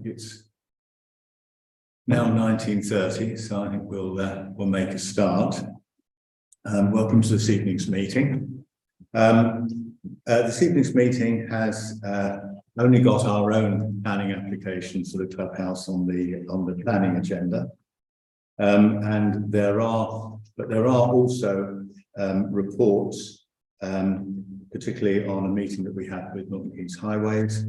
It's now 19:30, so I think we'll make a start. Welcome to this evening's meeting. This evening's meeting has only got our own planning applications for the clubhouse on the planning agenda, and there are also reports, particularly on a meeting that we had with MKCC Highways.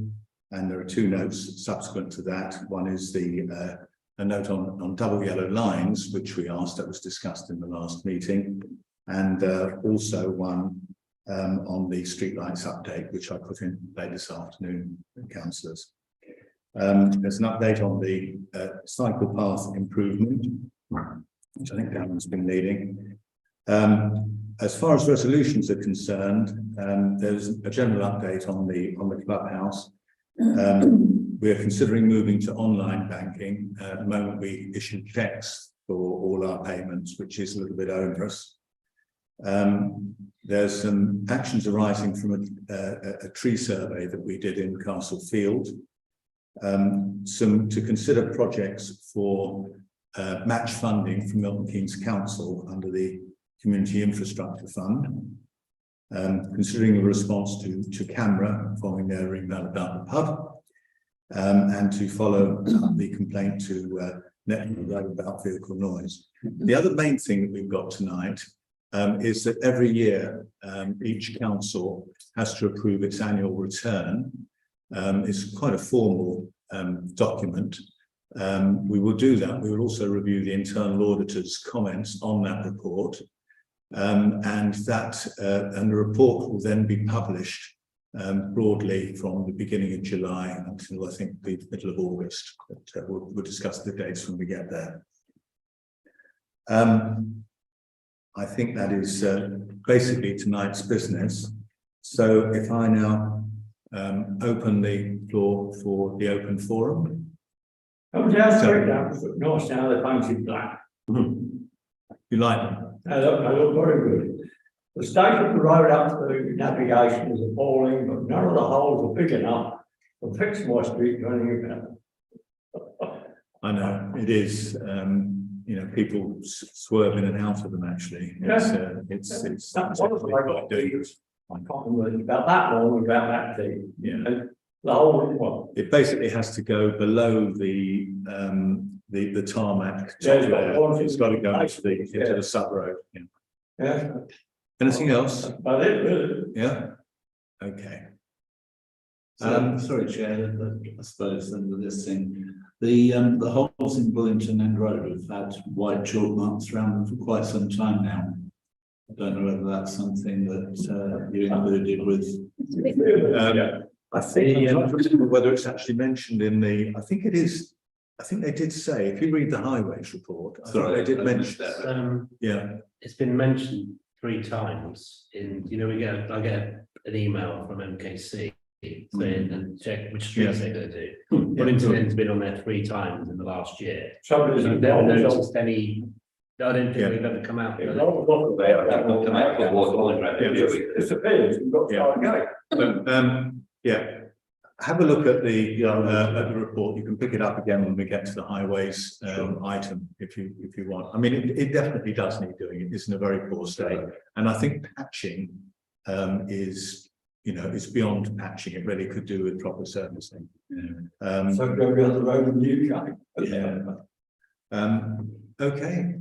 And there are two notes subsequent to that. One is a note on double yellow lines, which we asked, that was discussed in the last meeting, and also one on the streetlights update, which I put in late this afternoon, councillors. There's an update on the cycle path improvement, which I think Darren's been leading. As far as resolutions are concerned, there's a general update on the clubhouse. We are considering moving to online banking. At the moment, we issue checks for all our payments, which is a little bit onerous. There's some actions arising from a tree survey that we did in Castlethorpe. To consider projects for match funding from Milton Keynes Council under the Community Infrastructure Fund. Considering a response to Camera following their email about the pub, and to follow the complaint to Net about vehicle noise. The other main thing that we've got tonight is that every year each council has to approve its annual return. It's quite a formal document. We will do that. We will also review the internal auditor's comments on that report. And the report will then be published broadly from the beginning of July until I think the middle of August. But we'll discuss the dates when we get there. I think that is basically tonight's business. So if I now open the floor for the open forum. Oh, yeah, straight down. North now they're painted black. You like them? They look very good. The state of the road up to navigation is appalling, but none of the holes are big enough to fix my street running about. I know it is. You know, people swerve in and out of them. Actually, it's That's what I can't remember about that long about that thing. Yeah. And the whole one. It basically has to go below the tarmac. It's got to go into the sub road. Yeah. Yeah. Anything else? About it, really. Yeah. Okay. Sorry, Chair, I suppose under this thing, the holes in Bullington End Road have had white chalk marks around them for quite some time now. I don't know whether that's something that you included with. I think I'm not sure whether it's actually mentioned in the. I think it is. I think they did say, if you read the Highways report, I think they did mention that. Yeah, it's been mentioned 3 times. I get an email from MKC saying and check which streets they're going to do. Bullington's been on there 3 times in the last year. Somebody's I've never noticed any. I don't think they've ever come out. It's disappears. You've got to start again. yeah. Have a look at the report. You can pick it up again when we get to the highways item if you want. I mean, it definitely does need doing. It is in a very poor state, and I think patching is beyond patching. It really could do with proper servicing. So go down the road in the UK. Yeah. Okay.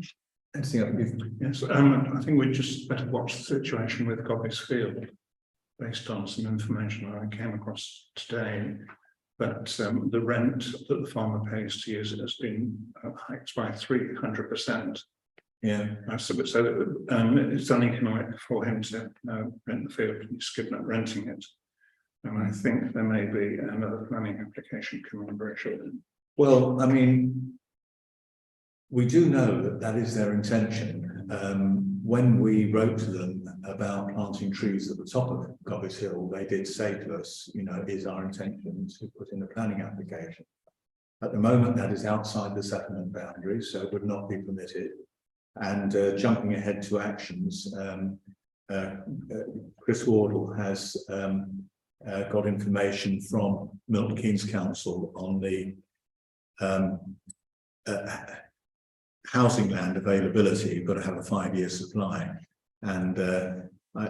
Anything else? Yes, I think we just better watch the situation with Cobb's Field, based on some information that I came across today. But the rent that the farmer pays to use it has been hiked by 300%. Yeah. So it's uneconomic for him to rent the field. He's given up renting it. And I think there may be another planning application coming very shortly. Well, I mean, we do know that is their intention. When we wrote to them about planting trees at the top of Cobb's Hill, they did say to us, it is our intention to put in a planning application. At the moment, that is outside the settlement boundaries, so it would not be permitted. And jumping ahead to actions, Chris Wardle has got information from Milton Keynes Council on the housing land availability, you've got to have a 5-year supply, and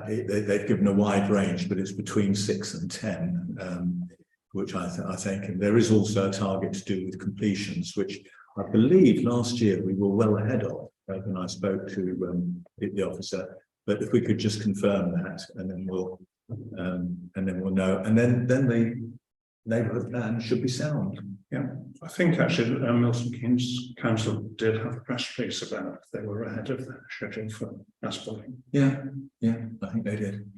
they've given a wide range, but it's between 6 and 10, which I think, and there is also a target to do with completions, which I believe last year we were well ahead of when I spoke to the officer. But if we could just confirm that, and then we'll know, and then the neighbourhood plan should be sound. Yeah, I think actually Milton Keynes Council did have a press release about it. They were ahead of the schedule for mass building. Yeah, I think they did.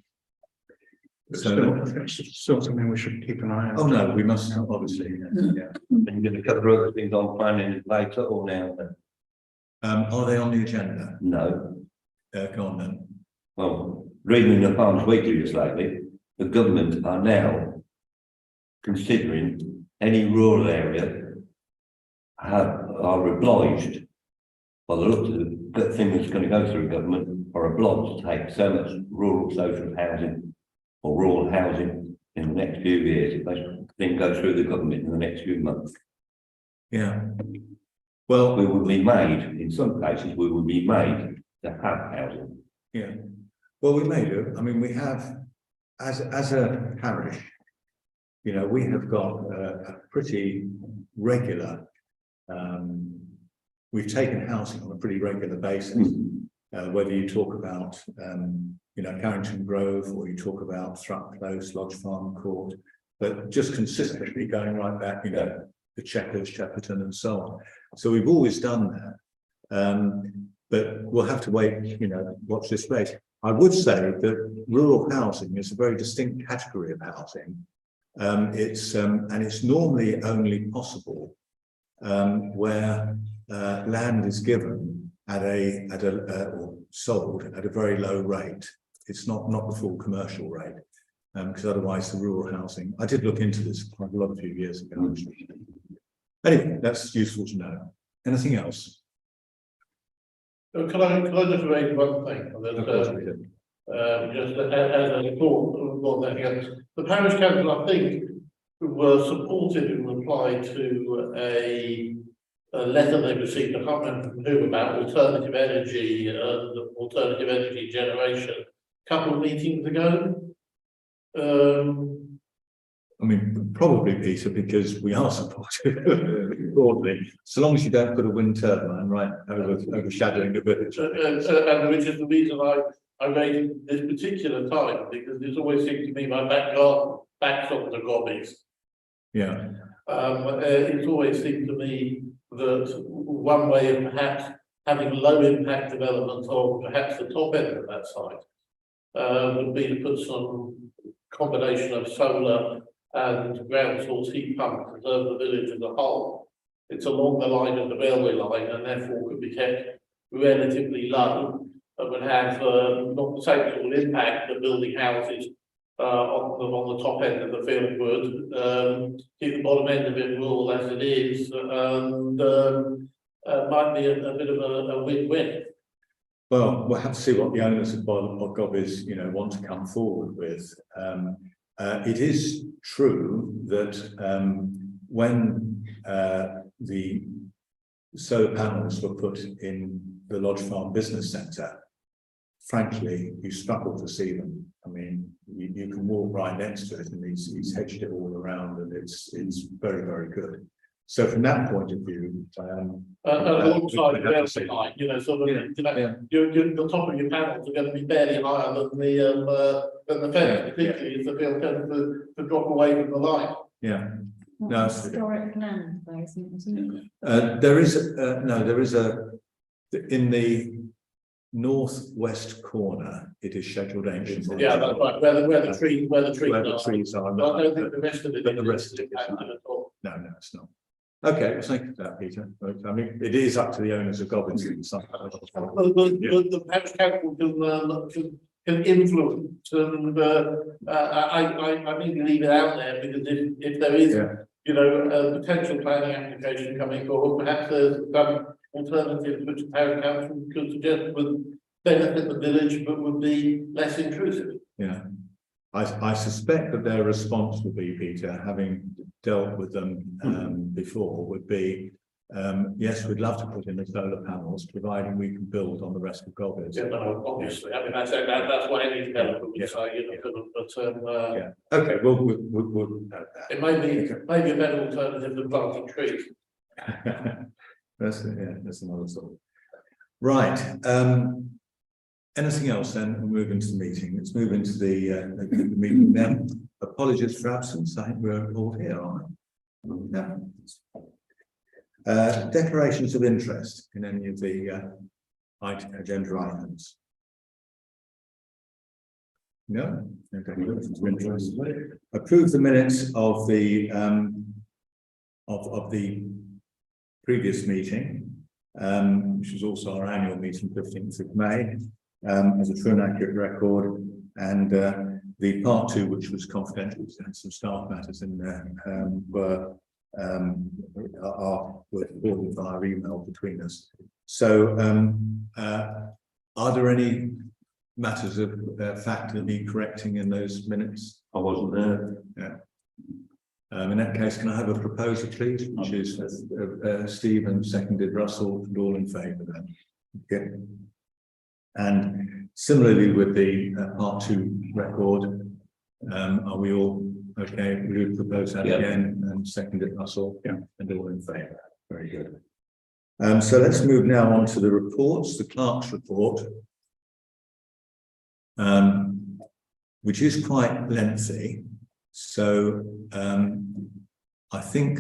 So it's still something we should keep an eye on. Oh no, we must obviously. Yeah. And you're going to cover other things on planning later or now then? Are they on the agenda? No. Go on then. Well, reading the Farms Weekly just lately, the government are now considering any rural area are obliged, by the look of the thing that's going to go through government, are obliged to take so much rural social housing or rural housing in the next few years if they think go through the government in the next few months. Yeah. Well, We will be made, in some cases, we will be made to have housing. yeah. Well, we may do. I mean, we have, as a parish, you know, we have got a pretty regular, we've taken housing on a pretty regular basis. Whether you talk about, you know, Carrington Grove, or you talk about Thrupp Close, Lodge Farm Court, but just consistently going right back, you know, the Chequers, Shepperton and so on. So we've always done that. But we'll have to wait, you know, watch this space. I would say that rural housing is a very distinct category of housing. And it's normally only possible where land is given or sold at a very low rate. It's not the full commercial rate, because otherwise the rural housing. I did look into this quite a few years ago. Actually. Anyway, that's useful to know. Anything else? Can I just raise one thing? Of course we do. Just as a thought, more than anything else. The Parish Council, I think, were supported in reply to a letter they received, I can't remember from who, about alternative energy and alternative energy generation a couple of meetings ago. I mean, probably, Peter, because we are supportive broadly, so long as you don't put a wind turbine right overshadowing the village. And which is the reason I raised this particular time, because it's always seemed to me my backyard backs on the gobbies. Yeah. It's always seemed to me that one way of perhaps having low impact development on perhaps the top end of that site would be to put some combination of solar and ground source heat pump to serve the village as a whole. It's along the line of the railway line and therefore could be kept relatively low and would have not the same sort of impact that building houses on the top end of the field would. Keep the bottom end of it rural as it is, and might be a bit of a win-win. Well, we'll have to see what the owners of Gobbies, you know, want to come forward with. It is true that when the solar panels were put in the Lodge Farm Business Centre, frankly, you struggle to see them. I mean, you can walk right next to it, and he's hedged it all around, and it's very, very good. So from that point of view, alongside the railway line, you know, sort of, you know, the top of your panels are going to be barely higher than the fence, particularly if the field tends to drop away from the line. Yeah. No, historic land, though, isn't it? there is in the northwest corner. It is scheduled ancient. Yeah, that's right. Where the trees are. But I don't think the rest of it. But the rest of it is not. at all. No, it's not. Okay, well, thank you for that, Peter. I mean, it is up to the owners of Goblins. The Parish Council can influence, and I need to leave it out there, because if there is, you know, a potential planning application coming forward, perhaps there's some alternatives which the Parish Council could suggest would benefit the village but would be less intrusive. Yeah. I suspect that their response will be, Peter, having dealt with them before, would be, yes, we'd love to put in the solar panels, providing we can build on the rest of Gobbers. Yeah, no, obviously, I mean, that's what any developer would say, you know, but, Yeah. Okay. We'll it may be a better alternative than planting trees. that's another thought. Right. Anything else then? We'll move into the meeting. Let's move into the meeting now. Apologies for absence. I think we're all here, aren't we? Yeah. Declarations of interest in any of the agenda items. No. Okay. Declarations of interest. Approve the minutes of the previous meeting, which was also our annual meeting, 15th of May. As a true and accurate record, and the part 2, which was confidential, and some staff matters in there, were forwarded via email between us. So, are there any matters of fact that need correcting in those minutes? I wasn't there. Yeah. In that case, can I have a proposal, please? Which is Stephen seconded, Russell, and all in favour then. Okay. And similarly with the part 2 record, are we all okay? We would propose that again and second it, Russell, and all in favour. Very good. So let's move now on to the reports, the clerk's report, which is quite lengthy. So I think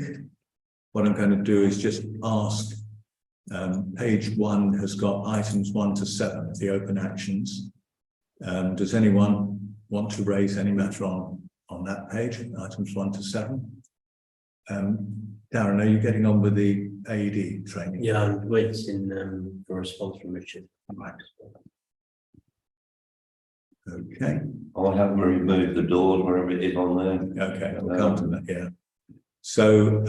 what I'm going to do is just ask. Page 1 has got items 1 to 7, the open actions. Does anyone want to raise any matter on that page, items 1 to 7? Darren, are you getting on with the AED training? Yeah, I'm waiting for a response from Richard. Right. Okay. I haven't removed the doors wherever it is on there. Okay, I'll come to that. Yeah. So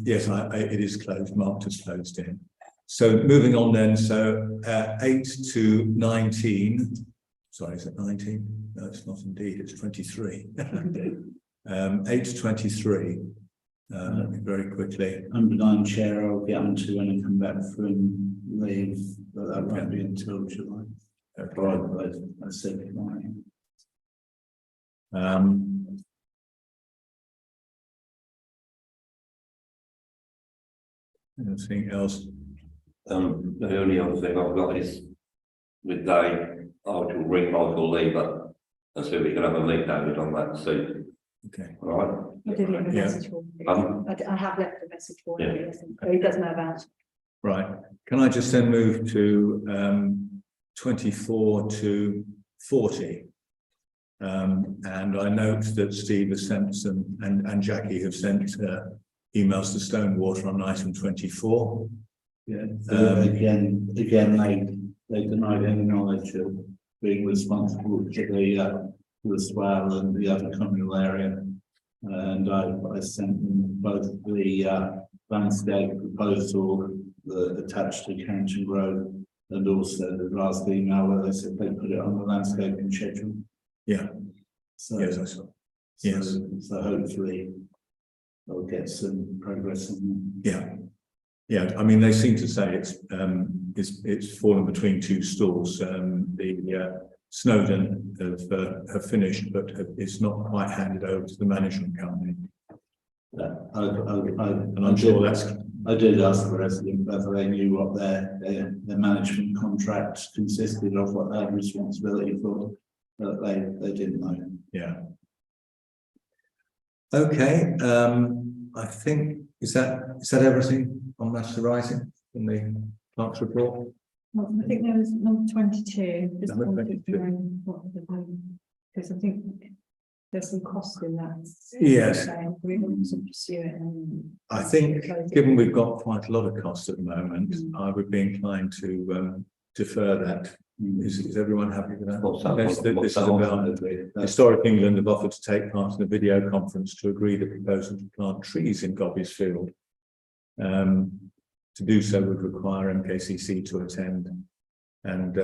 yes, it is closed, marked as closed in. So moving on then, so 8 to 19, sorry, is it 19? No, it's not indeed, it's 23. 8 to 23, very quickly. Madam Chair, I'll get on to when I come back from leave, but that won't be until July. Okay. I said it right. Anything else? The only other thing I've got is with Dave, I will ring Michael Lever and see if we can have a meet David on that soon. Okay. All right. I did leave a message for him. I have left a message for him, so he does know about it. Right. Can I just then move to 24 to 40? And I note that Steve has sent some, and Jackie have sent emails to Stonewater on item 24. Yeah. Again, they denied any knowledge of being responsible for the swell and the other communal area. And I sent them both the landscape proposal attached to Carrington Road, and also the last email where they said they put it on the landscaping schedule. Yeah. So, yes, I saw. Yes. So hopefully they'll get some progress on them. Yeah. Yeah. I mean, they seem to say it's fallen between two stools. The Snowdon have finished, but it's not quite handed over to the management company. And I'm sure that's. I did ask the resident whether they knew what their management contract consisted of, what they had responsibility for, but they didn't know. Yeah. Okay. I think is that everything on matters arising in the clerk's report? Well, I think there was number 22. Just Number wanted to 22. know what they're doing, because I think there's some cost in that. Yes. So we want to pursue it. And I think, given we've got quite a lot of costs at the moment, I would be inclined to defer that. Is everyone happy with that? This is about Historic England have offered to take part in a video conference to agree the proposal to plant trees in Gobbies Field. To do so would require MKCC to attend, and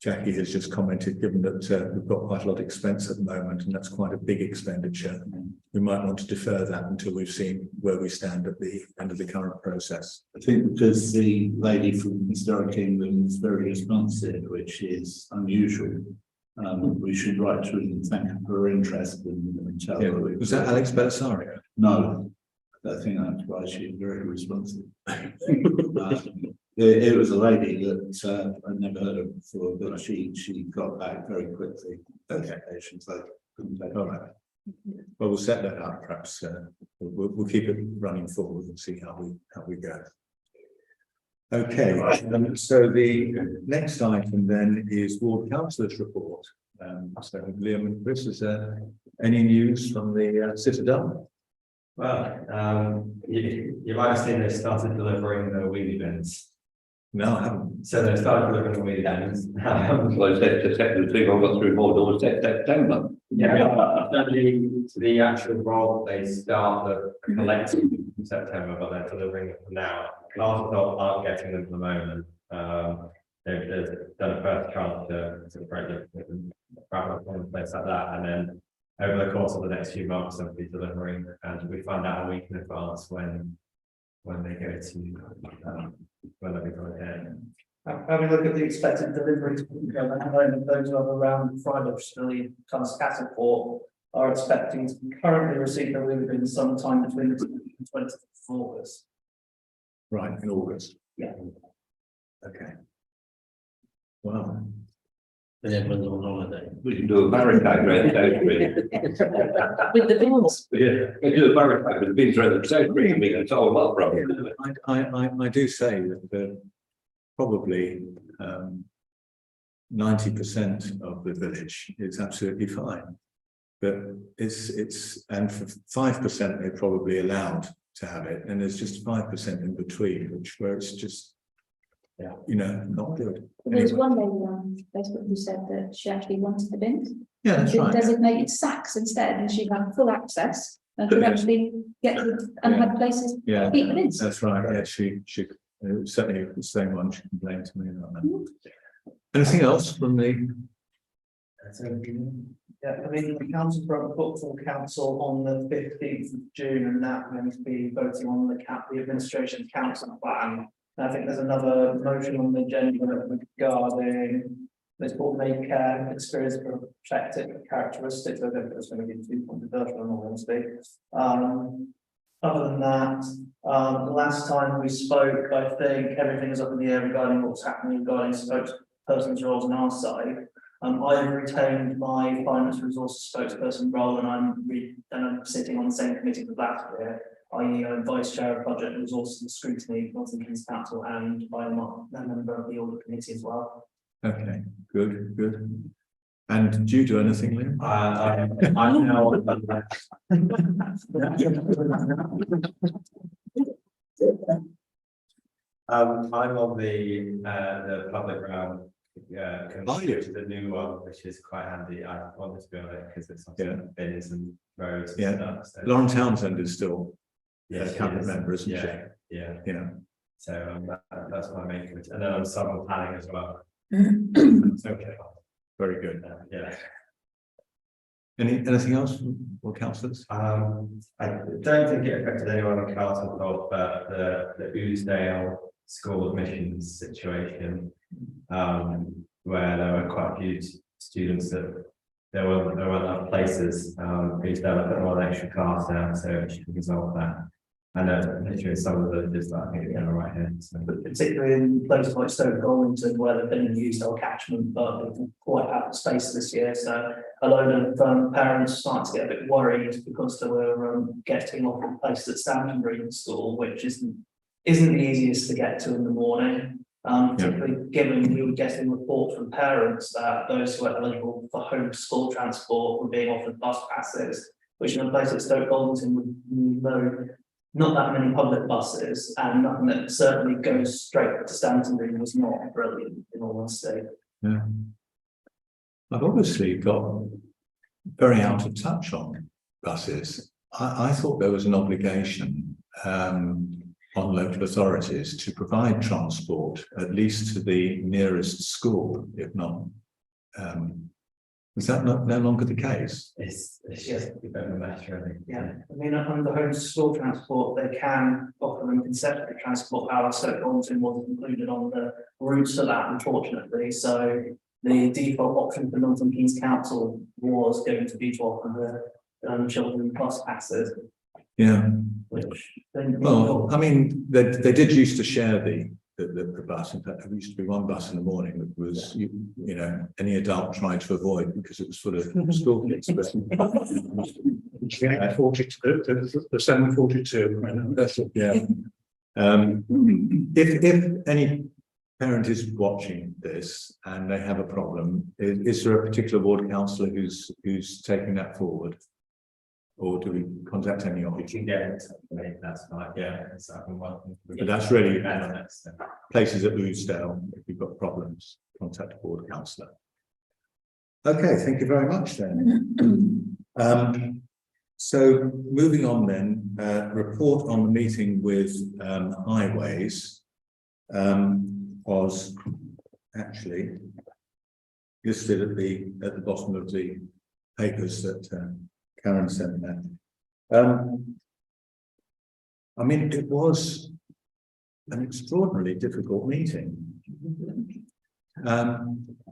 Jackie has just commented, given that we've got quite a lot of expense at the moment, and that's quite a big expenditure, we might want to defer that until we've seen where we stand at the end of the current process. I think because the lady from Historic England is very responsive, which is unusual. We should write to her and thank her for her interest and tell her. Was that Alex Belisario? No, I think that's why she's very responsive. It was a lady that I'd never heard of before, but she got back very quickly. Okay. So couldn't take All right. Well, we'll set that up. Perhaps we'll keep it running forward and see how we go. Okay. So the next item then is ward councillors' report. So Liam and Chris, is there any news from the Citadel? Well, you might have seen they started delivering the wheelie bins. No, I haven't. So they started delivering the wheelie bins. Well, it's the thing, I've got 3 more doors, September. Yeah, the actual role they start the collecting in September, but they're delivering it now. Castlethorpe aren't getting them at the moment. They've done a first tranche to break them, and place like that, and then over the course of the next few months they'll be delivering, and we find out a week in advance when they go to when they'll be going in. Having a look at the expected deliveries, those of around Friday, really kind of Castlethorpe are expecting to currently receive the delivery sometime between the 20th of August. Right, in August. Yeah. Okay. Wow. And everyone's on holiday. We can do a barricade around the south green. With the bins. Yeah, we can do a barricade with the bins around the south green, and we can tow them up, probably. I do say that probably 90% of the village is absolutely fine, but it's and for 5% they're probably allowed to have it, and there's just 5% in between, where it's just, not good. There was one lady on Facebook who said that she actually wanted the bins. Yeah, that's She right. designated sacks instead, and she had full access and could actually get them and had places to Yeah, keep the bins. that's right. Yeah, she certainly the same one. She complained to me about that. Anything else from the? Yeah, I mean, the council brought full council on the 15th of June, and that going to be voting on the administration council plan. I think there's another motion on the agenda regarding this board may care experience protected characteristics. I don't think it's going to be too controversial in all honesty. Other than that, the last time we spoke, I think everything is up in the air regarding what's happening regarding spokesperson's roles on our side. I've retained my finance resources spokesperson role, and I'm sitting on the same committee as last year, i.e. I'm vice chair of budget and resources and scrutiny, Northern Kings Council, and I'm a member of the audit committee as well. Okay, good. And do you do anything, Liam? I'm now I'm on the public realm. Yeah, which is the new one, which is quite handy. I wanted to be on it because it's on bins and roads and stuff. So. Lauren Townsend is still cabinet she is. member, isn't she? Yeah. So that's my main committee, and then I'm summer planning as well. Okay, very good. Yeah. Anything else for councillors? I don't think it affected anyone on Castlethorpe, but the Ousdale school admissions situation, where there were quite a few students that there weren't enough places. Ousdale put them on an extra class now, so she can resolve that. And literally some of the villages that I think are going right here. So. Particularly in places like Stoke Goldington, where they've been used our catchment, but they've quite out of space this year. So a load of parents started to get a bit worried because they were getting off in places at Stanton Green School, which isn't the easiest to get to in the morning. Particularly given we were getting reports from parents that those who were eligible for home school transport were being offered bus passes, which in a place at Stoke Goldington would know not that many public buses, and nothing that certainly goes straight to Stanton Green was not brilliant in all honesty. Yeah. I've obviously got very out of touch on buses. I thought there was an obligation on local authorities to provide transport, at least to the nearest school, if not. Is that no longer the case? It's just a bit of a matter, I think. Yeah, I mean, on the home to school transport, they can offer them consecutive transport hours, so Bolton wasn't included on the routes for that, unfortunately, so the default option for Milton Keynes Council was going to be to offer the children bus passes, Yeah. which then. Well, I mean, they did used to share the bus. In fact, there used to be one bus in the morning that was, you know, any adult tried to avoid because it was full of school kids. The 742. That's it, yeah. If any parent is watching this and they have a problem, is there a particular ward councillor who's taking that forward? Or do we contact any of We you? can get it, that's fine, yeah. It's up and welcome. But that's really Benefits. places at Loosedale, if you've got problems, contact a ward councillor. Okay, thank you very much then. So moving on then, report on the meeting with Highways was actually listed at the bottom of the papers that Karen sent there. I mean, it was an extraordinarily difficult meeting.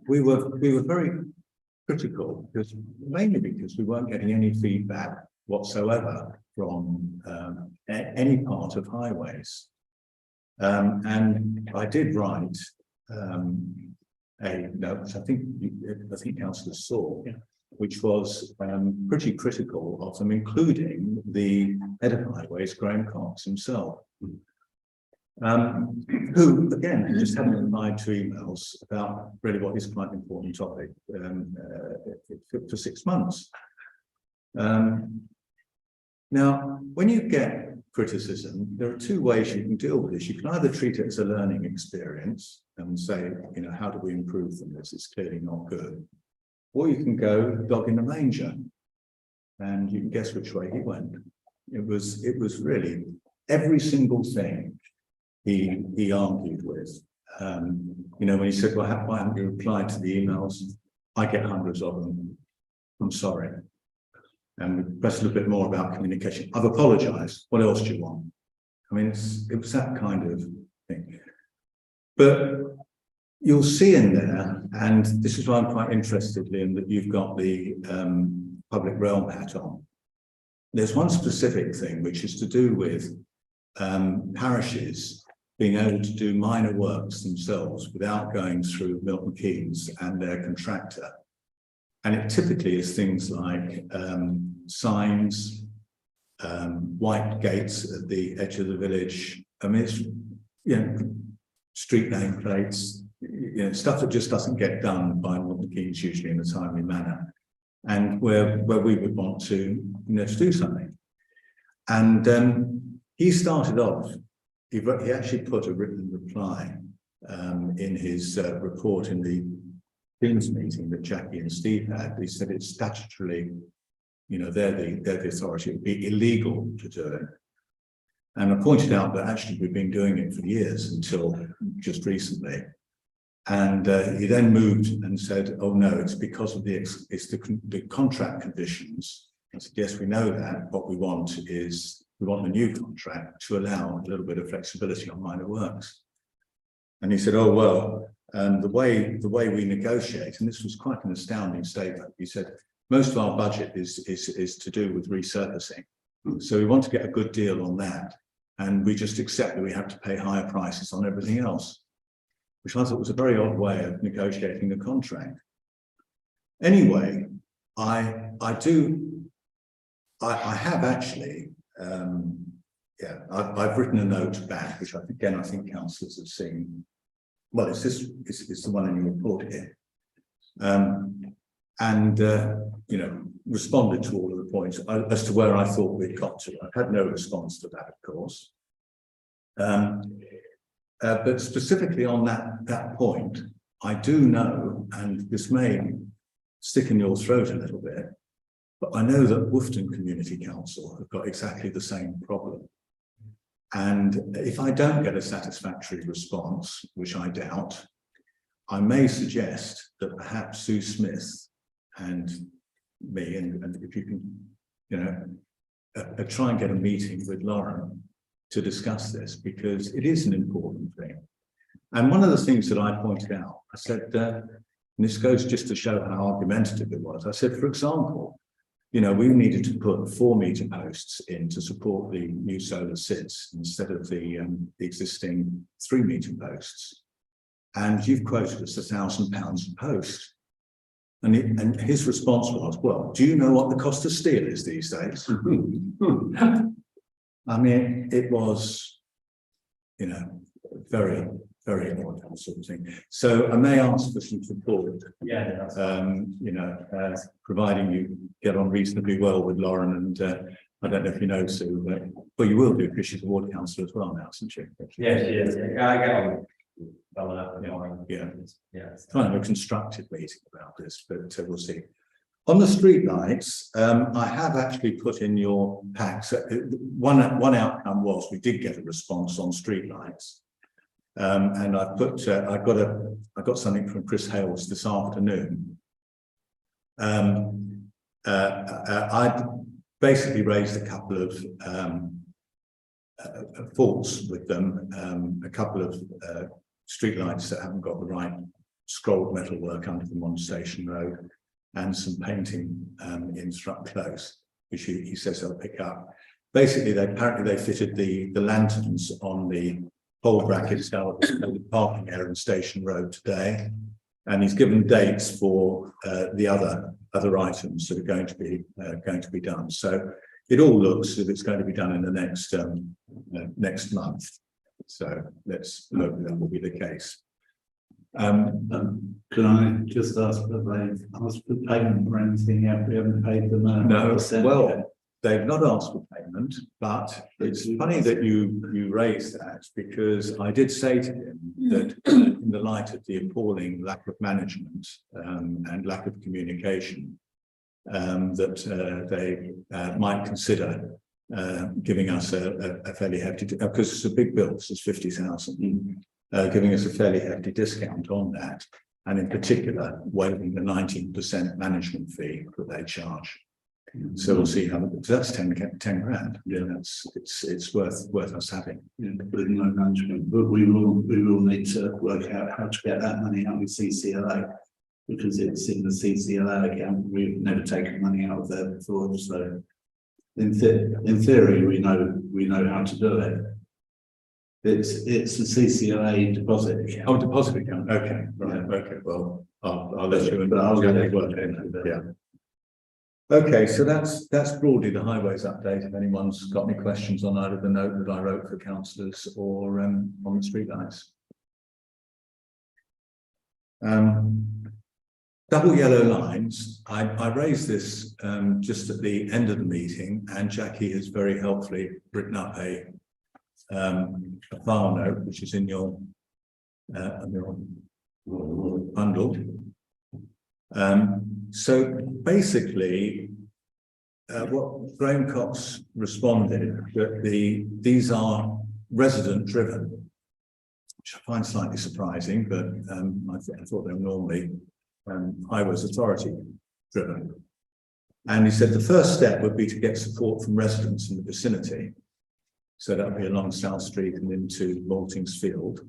We were very critical mainly because we weren't getting any feedback whatsoever from any part of Highways. And I did write a note, I think councillors saw, which was pretty critical of them, including the head of Highways, Graham Cox himself, who again just hadn't replied to emails about really what is quite an important topic for 6 months. Now, when you get criticism, there are two ways you can deal with this. You can either treat it as a learning experience and say, you know, how do we improve from this? It's clearly not good. Or you can go dog in the manger, and you can guess which way he went. It was really every single thing he argued with. You know, when he said, well, why haven't you replied to the emails? I get hundreds of them. I'm sorry. And we pressed a little bit more about communication. I've apologized. What else do you want? I mean, it was that kind of thing. But you'll see in there, and this is why I'm quite interested, Liam, that you've got the public realm hat on. There's one specific thing which is to do with parishes being able to do minor works themselves without going through Milton Keynes and their contractor. And it typically is things like signs, white gates at the edge of the village. I mean, it's, you know, street name plates, you know, stuff that just doesn't get done by Milton Keynes usually in a timely manner, and where we would want to, you know, to do something. And he started off. He actually put a written reply in his report in the King's meeting that Jackie and Steve had. He said it's statutorily, you know, they're the authority. It would be illegal to do it. And I pointed out that actually we've been doing it for years until just recently. And he then moved and said, oh no, it's because of the contract conditions. I said, yes, we know that. What we want is, we want the new contract to allow a little bit of flexibility on minor works. And he said, oh, well, the way we negotiate, and this was quite an astounding statement. He said, most of our budget is to do with resurfacing. So we want to get a good deal on that. And we just accept that we have to pay higher prices on everything else, which I thought was a very odd way of negotiating a contract. Anyway, I have actually, I've written a note back, which I think councillors have seen. Well, it's the one in your report here. You know, responded to all of the points as to where I thought we'd got to. I've had no response to that, of course. But specifically on that point, I do know, and this may stick in your throat a little bit, but I know that Woofton Community Council have got exactly the same problem. And if I don't get a satisfactory response, which I doubt, I may suggest that perhaps Sue Smith and me, and if you can, try and get a meeting with Lauren to discuss this, because it is an important thing. And one of the things that I pointed out, I said, and this goes just to show how argumentative it was. I said, for example, we needed to put 4-metre posts in to support the new solar sits instead of the existing 3-metre posts. And you've quoted us £1,000 a post. And his response was, well, do you know what the cost of steel is these days? I mean, it was, very, very odd sort of thing. So I may ask for some support. Yeah. Providing you get on reasonably well with Lauren, and I don't know if you know Sue, but you will do, because she's a ward councillor as well now, isn't she? Yeah, she is. I get on. Yeah. Yeah. Kind of a constructive meeting about this, but we'll see. On the street lights, I have actually put in your packs. One outcome was we did get a response on street lights. And I put, I got something from Chris Hales this afternoon. I basically raised a couple of faults with them, a couple of streetlights that haven't got the right scrolled metal work under them on Station Road, and some painting in Thrupp Close, which he says they'll pick up. Basically, they fitted the lanterns on the pole brackets down the parking area in Station Road today, and he's given dates for the other items that are going to be done. So it all looks as if it's going to be done in the next month. So let's hope that will be the case. Can I just ask that they've asked for payment for anything yet? We haven't paid them. No, well, they've not asked for payment, but it's funny that you raised that, because I did say to him that in the light of the appalling lack of management and lack of communication, that they might consider giving us a fairly hefty, because it's a big bill, this is 50,000, giving us a fairly hefty discount on that, and in particular waiving the 19% management fee that they charge. So we'll see how, because that's 10 grand. Yeah, it's worth us having. Yeah, with no management, but we will need to work out how to get that money out of CCLA, because it's in the CCLA account. We've never taken money out of there before, so in theory we know how to do it. It's the CCLA deposit account. Oh, deposit account. Okay, right. Yeah. Okay. Well, I'll let you. But I'll get it. Yeah. Okay, so that's broadly the highways update. If anyone's got any questions on either the note that I wrote for councillors or on the streetlights. Double yellow lines. I raised this just at the end of the meeting, and Jackie has very helpfully written up a file note, which is in your bundle. So basically, what Graham Cox responded that these are resident driven, which I find slightly surprising, but I thought they were normally Highways Authority driven. And he said the first step would be to get support from residents in the vicinity. So that would be along South Street and into Maltings Field.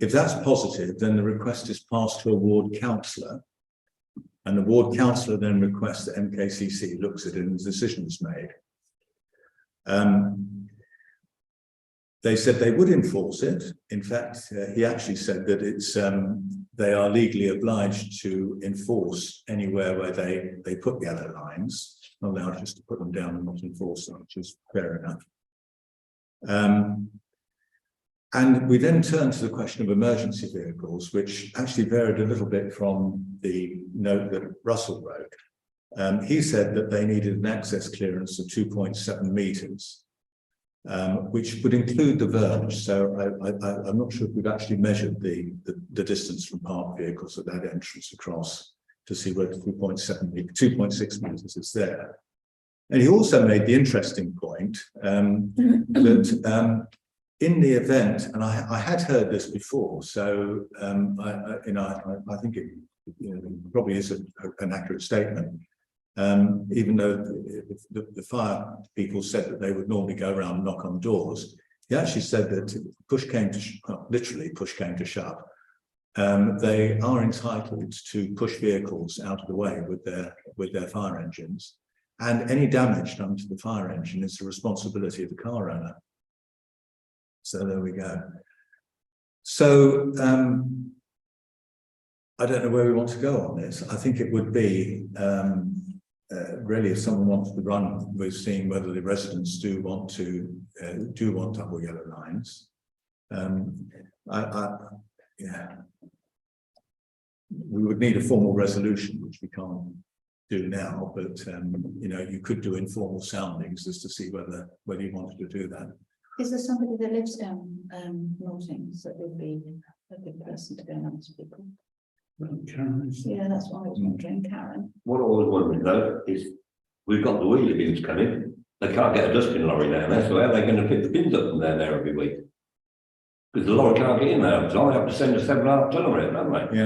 If that's positive, then the request is passed to a ward councillor, and the ward councillor then requests that MKCC looks at it and a decision is made. They said they would enforce it. In fact, he actually said that it's they are legally obliged to enforce anywhere where they put yellow lines, not allowed just to put them down and not enforce them, which is fair enough. And we then turned to the question of emergency vehicles, which actually varied a little bit from the note that Russell wrote. He said that they needed an access clearance of 2.7 metres, which would include the verge. So I'm not sure if we've actually measured the distance from parked vehicles at that entrance across to see where 2.6 metres is there. And he also made the interesting point that in the event, and I had heard this before, so I think it probably is an accurate statement. Even though the fire people said that they would normally go around and knock on doors, he actually said that literally push came to shove. They are entitled to push vehicles out of the way with their fire engines, and any damage done to the fire engine is the responsibility of the car owner. So there we go. So I don't know where we want to go on this. I think it would be really, if someone wants to run with seeing whether the residents do want double yellow lines. Yeah, we would need a formal resolution, which we can't do now, but you could do informal soundings just to see whether you wanted to do that. Is there somebody that lives down Maltings that would be a good person to go and ask people? Karen, Yeah, that's what I was wondering, Karen. What I was wondering though is, we've got the wheelie bins coming, they can't get a dustbin lorry down there, so how are they going to pick the bins up from there every week? Because the lorry can't get in there, so I have to send a 7.5 tonne around, haven't they?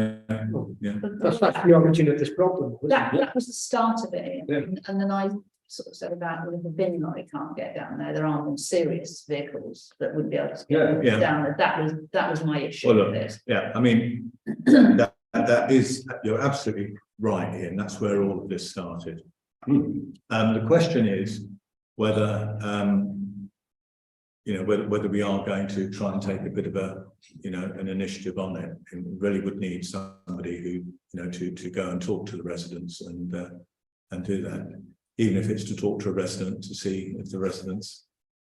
Yeah. That's the origin of this problem. That was the start of it, Yeah. and then I sort of said about with the bin lorry can't get down there. There are more serious vehicles that wouldn't be able to get Yeah. down there. That was my issue Well, with look, this. yeah, I mean, that is, you're absolutely right, Ian. That's where all of this started. The question is whether whether we are going to try and take a bit of an initiative on it. And we really would need somebody who to go and talk to the residents and do that, even if it's to talk to a resident to see if the residents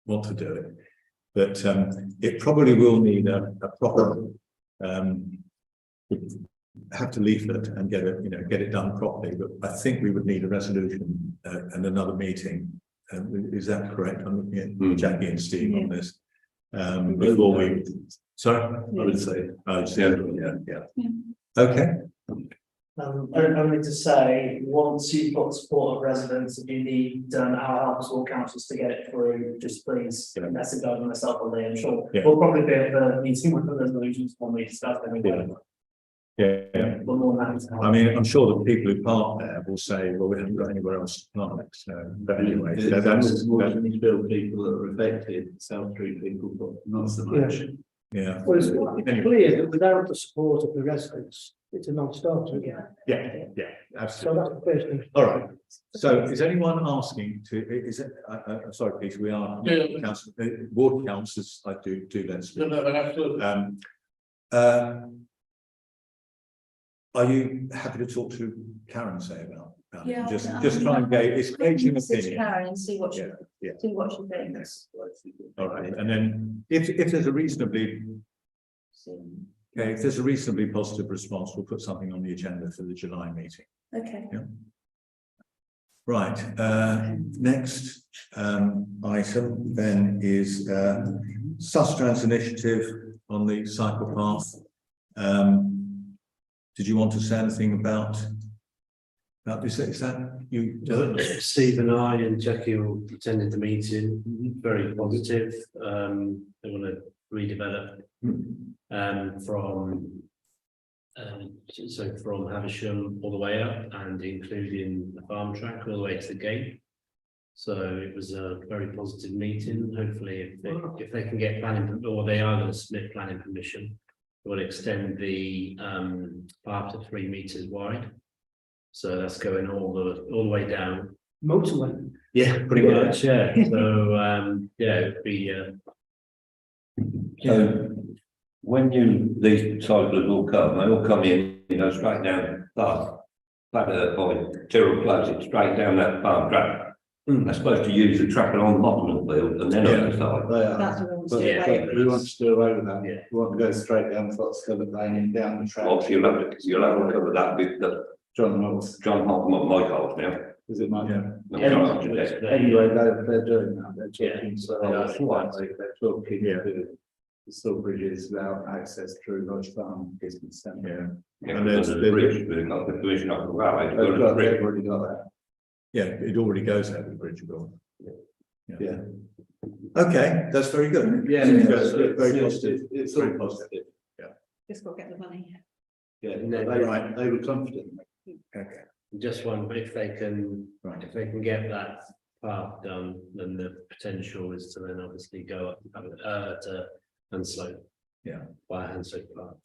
want to do it. But it probably will need a proper have to leaflet and get it done properly. But I think we would need a resolution and another meeting. Is that correct? I'm looking at Jackie and Steve on this. Before we, sorry, I would say, yeah. Okay. Only to say, once you've got support of residents, if you need our help as all councils to get it through, just please message over myself or Lee. I'm sure we'll probably be at the meeting with the resolutions when we discuss them. Yeah. We're more than happy to help. I mean, I'm sure the people who park there will say, well, we haven't got anywhere else to park. So, but anyway, so that's build people that are affected, South Street people, but not so much. yeah. Well, it's clear that without the support of the residents, it's a non-starter. Yeah, So absolutely. that's the first thing. All right. So is anyone asking to, is it, sorry, Peter, we are council, ward councillors, I do let's. No, absolutely. Are you happy to talk to Karen, say about it? Yeah, Just try and gauging Message opinion. Karen and see what she Yeah. thinks. All right, and then if there's a reasonably positive response, we'll put something on the agenda for the July meeting. Okay. Yeah. Right. Next item then is Sustrans initiative on the cycle path. Did you want to say anything about this? Is that you? Steve and I and Jackie attended the meeting, very positive. They want to redevelop from Havisham all the way up and including the farm track all the way to the gate. So it was a very positive meeting. Hopefully if they can get planning, or they are going to submit planning permission, will extend the path to 3 meters wide. So that's going all the way down. Motorway. Yeah, pretty much. Yeah. So it'd be. So when these cyclists all come, they all come in, straight down past by Tyrrell Close, it's straight down that farm track. They're supposed to use the track along the bottom of the field and then on the side. That's what We want to do away with that. Yeah. We want to go straight down Foxcovert Lane and down the track. Obviously, you'll have to cover that with John Hobbs. John Hobbs, my house now. Is it Mike? No, John Hobbs, yeah. Anyway, they're doing that. They're talking, so that's right. they're talking to the still bridges about access through Lodge Farm, business centre. And there's the bridge, we've got the commission up the valley. They've already got that. Yeah, it already goes over the bridge. Yeah. Okay, that's very good. Yeah, Very positive. It's Very very positive. positive. Just got to get the money. Yeah, No, they were confident. Okay, Just one, but if they can, right. if they can get that part done, then the potential is to then obviously go up to Hanslope. Yeah. By Hanslope Park.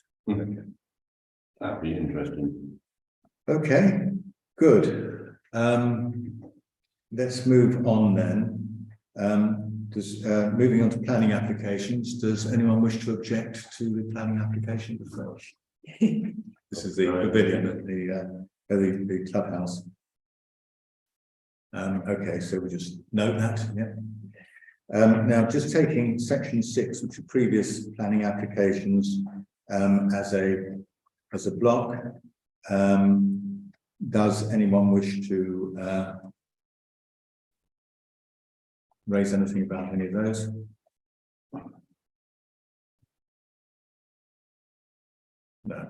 That'd be interesting. Okay, good. Let's move on then. Moving on to planning applications, does anyone wish to object to the planning application? This is the pavilion at the clubhouse. Okay, so we just note that, yeah. Now, just taking section 6, which are previous planning applications, as a block, does anyone wish to raise anything about any of those? No.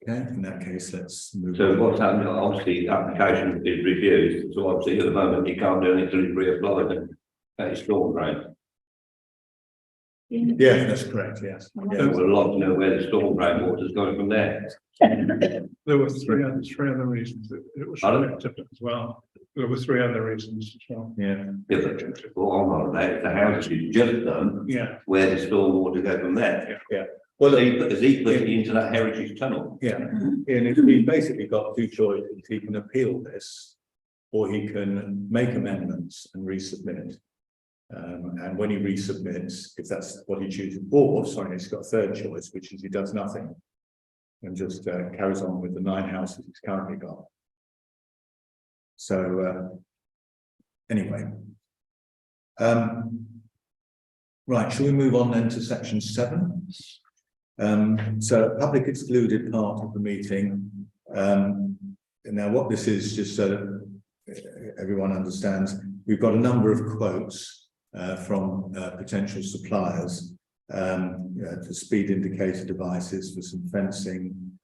Okay, in that case, let's move So on. what's happening, obviously, the application is refused, so obviously at the moment you can't do anything until it's reapplied, that is storm drain. Yeah, that's correct, yes. Yeah, we'd like to know where the storm drain water's going from there. There were three other reasons that it was Pardon? rejected as well. There were 3 other reasons as well. Yeah. Yeah, but what I'm on about, the house is just done, Yeah. where the storm water go from there. Well, Has he put it into that heritage tunnel? yeah, and he's basically got 2 choices. He can appeal this, or he can make amendments and resubmit. And when he resubmits, if that's what he chooses, or sorry, he's got a 3rd choice, which is he does nothing and just carries on with the 9 houses he's currently got. So anyway, right, shall we move on then to section 7? So public excluded part of the meeting. Now what this is, just so that everyone understands, we've got a number of quotes from potential suppliers for speed indicator devices, for some fencing,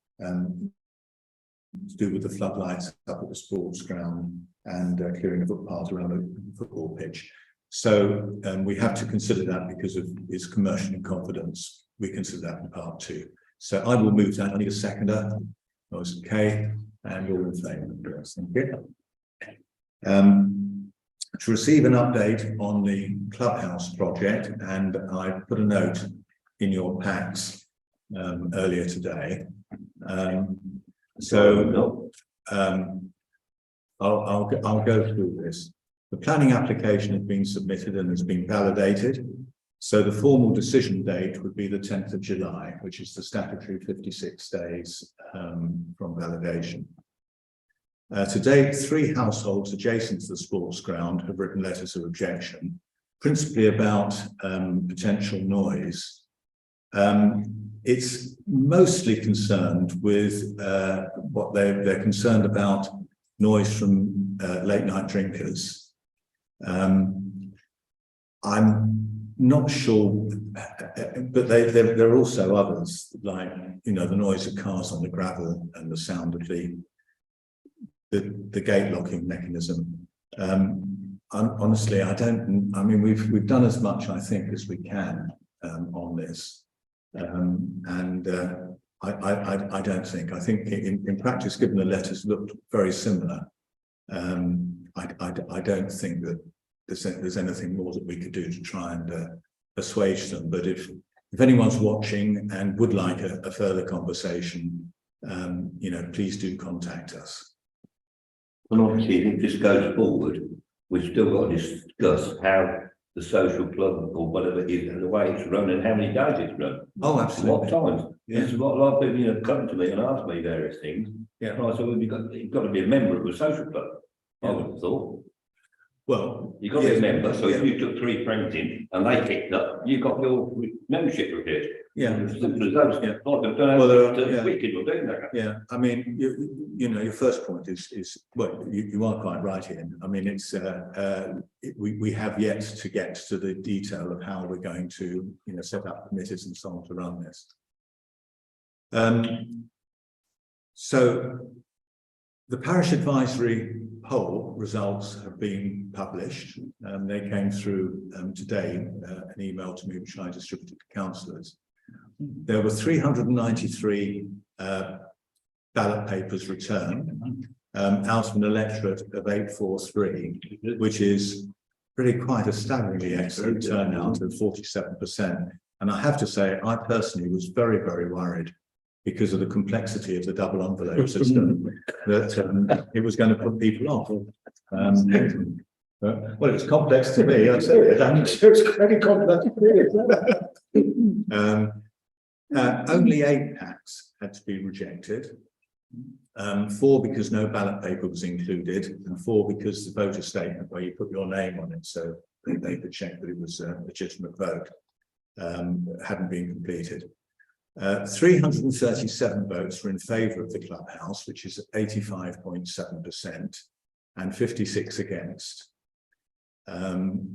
to do with the floodlights up at the sports ground and clearing a footpath around a football pitch. So we have to consider that because of its commercial in confidence. We consider that in part 2. So I will move that. I need a seconder. That was okay. And all in favour. Thank you. To receive an update on the clubhouse project, and I put a note in your packs earlier today. I'll go through this. The planning application has been submitted and has been validated. So the formal decision date would be the 10th of July, which is the statutory 56 days from validation. To date, 3 households adjacent to the sports ground have written letters of objection, principally about potential noise. It's mostly concerned with what they're concerned about, noise from late night drinkers. I'm not sure, but there are also others, like, you know, the noise of cars on the gravel and the sound of the gate locking mechanism. Honestly, I mean, we've done as much, I think, as we can on this. I don't think, I think in practice, given the letters looked very similar, I don't think that there's anything more that we could do to try and assuage them. But if anyone's watching and would like a further conversation, you know, please do contact us. And obviously, if this goes forward, we've still got to discuss how the social club or whatever it is and the way it's run and how many days it's run. Oh, absolutely. What times? Yeah. There's a lot of people, you know, come to me and ask me various things. Yeah. And I said, well, you've got to be a member of a social club. I would have thought. Well, You've got to be a member, so yeah. if you took 3 friends in and they picked up, you've got your membership report. Yeah. As simple as those. Yeah. Like they've done Well, over wicked or doing that. Yeah, I mean, you know, your first point is well, you are quite right, Ian. I mean, it's we have yet to get to the detail of how we're going to, you know, set up committees and so on to run this. So The parish advisory poll results have been published. They came through today, an email to me which I distributed to councillors. There were 393 ballot papers returned out of an electorate of 843, which is really quite a staggeringly excellent turnout of 47%. And I have to say, I personally was very, very worried because of the complexity of the double envelope system that it was going to put people off. Well, it's complex to me, I said it, and it's very complex to me. Only 8 packs had to be rejected. 4 because no ballot paper was included, and 4 because the voter statement where you put your name on it so they could check that it was a legitimate vote hadn't been completed. 337 votes were in favour of the clubhouse, which is 85.7%, and 56 against.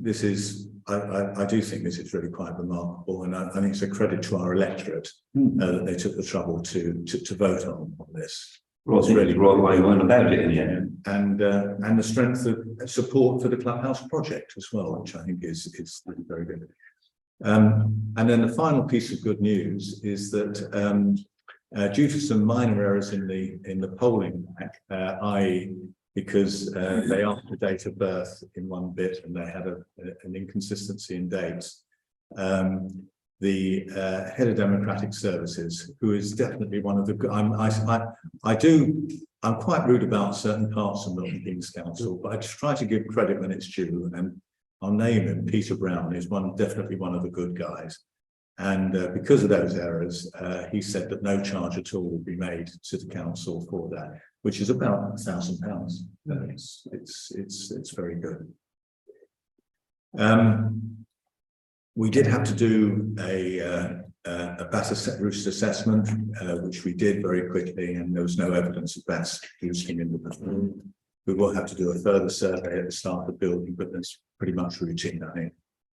This is, I do think this is really quite remarkable, and I think it's a credit to our electorate that they took the trouble to vote on this. Well, it's really the right way you went about it in the end. And the strength of support for the clubhouse project as well, which I think is really very good. And then the final piece of good news is that due to some minor errors in the polling pack, i.e. because they asked the date of birth in one bit and they had an inconsistency in dates, the head of Democratic Services, who is definitely one of the, I'm quite rude about certain parts of Milton Keynes Council, but I just try to give credit when it's due, and I'll name him. Peter Brown is definitely one of the good guys, and because of those errors, he said that no charge at all will be made to the council for that, which is about £1,000. It's very good. We did have to do a bats roost assessment, which we did very quickly, and there was no evidence of bats roosting in the building. We will have to do a further survey at the start of the building, but that's pretty much routine, I think.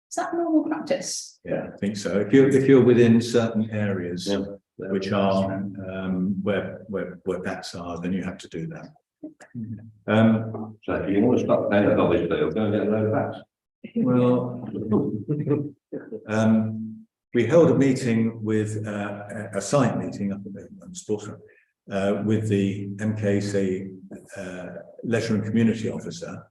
Is that normal practice? Yeah, I think so. If you're within certain areas which are where bats are, then you have to do that. So if you want to stop paying a garbage bill, go and get a load of bats. Well, we held a meeting with a site meeting up at Sportsman with the MKC Leisure and Community Officer.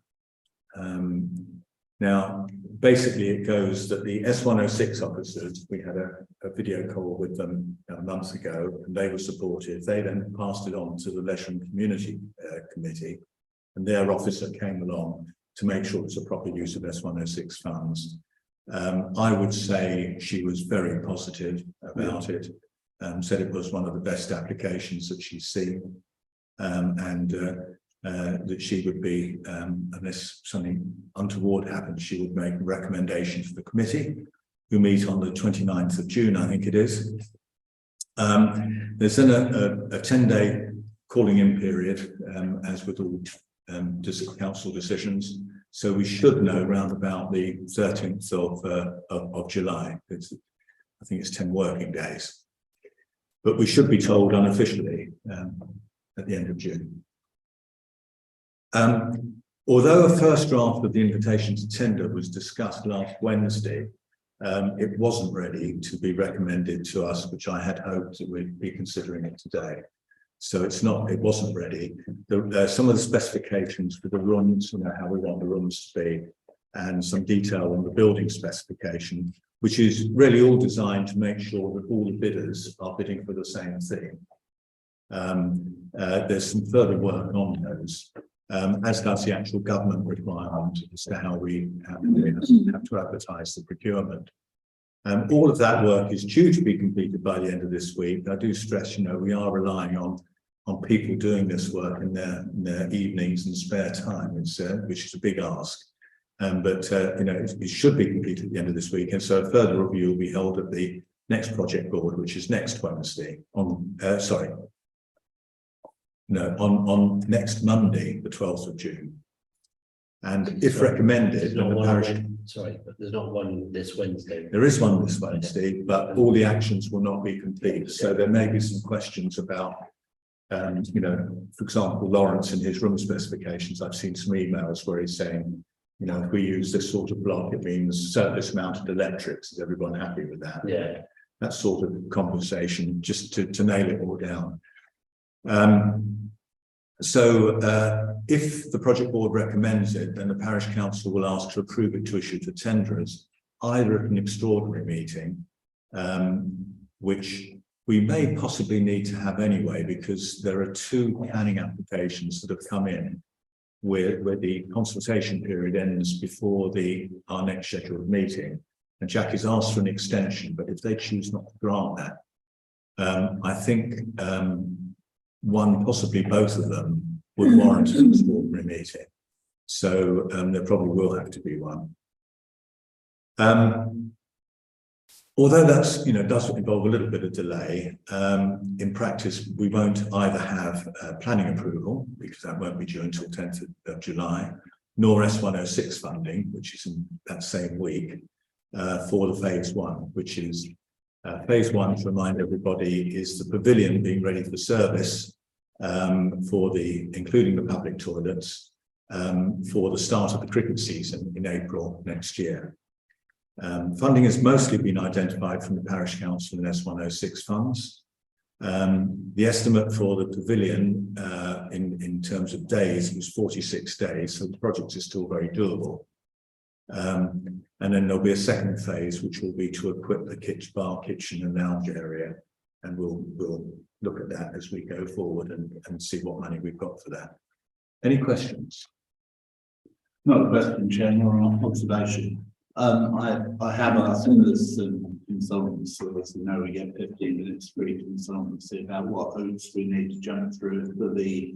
Now, basically, it goes that the S106 officers, we had a video call with them months ago, and they were supportive. They then passed it on to the Leisure and Community Committee, and their officer came along to make sure it's a proper use of S106 funds. I would say she was very positive about it, said it was one of the best applications that she's seen, and that she would be, unless something untoward happens, she would make a recommendation to the committee, who meet on the 29th of June, I think it is. There's then a 10-day calling in period, as with all council decisions. So we should know around about the 13th of July. I think it's 10 working days. But we should be told unofficially at the end of June. Although a first draft of the invitation to tender was discussed last Wednesday, it wasn't ready to be recommended to us, which I had hoped that we'd be considering it today. So it wasn't ready. Some of the specifications for the rooms, how we want the rooms to be, and some detail on the building specification, which is really all designed to make sure that all the bidders are bidding for the same thing. There's some further work on those, as does the actual government requirement as to how we have to advertise the procurement. All of that work is due to be completed by the end of this week. I do stress, we are relying on people doing this work in their evenings and spare time, which is a big ask. But it should be completed at the end of this week, and so a further review will be held at the next project board, which is next Wednesday. On next Monday, the 12th of June. And if recommended, but there's not one this Wednesday. There is one this Wednesday, but all the actions will not be complete. So there may be some questions about You know, for example, Lawrence in his room specifications, I've seen some emails where he's saying, you know, if we use this sort of block, it means surface mounted electrics. Is everyone happy with that? Yeah. That sort of conversation, just to nail it all down. If the project board recommends it, then the parish council will ask to approve it to issue to tenderers, either at an extraordinary meeting, which we may possibly need to have anyway, because there are 2 planning applications that have come in where the consultation period ends before our next scheduled meeting. And Jack has asked for an extension, but if they choose not to grant that, I think one, possibly both of them, would warrant an extraordinary meeting. So there probably will have to be one. Although that's, you know, does involve a little bit of delay, in practice, we won't either have planning approval, because that won't be due until 10th of July, nor S106 funding, which is in that same week, for the phase 1, which is phase 1, to remind everybody, is the pavilion being ready for service including the public toilets, for the start of the cricket season in April next year. Funding has mostly been identified from the Parish Council and S106 funds. The estimate for the pavilion in terms of days was 46 days, so the project is still very doable. And then there'll be a second phase, which will be to equip the bar, kitchen and lounge area, and we'll look at that as we go forward and see what money we've got for that. Any questions? Not a question, Chair, nor an observation. I have asked some consultants, so as you know, we get 15 minutes free consultancy about what hoops we need to jump through for the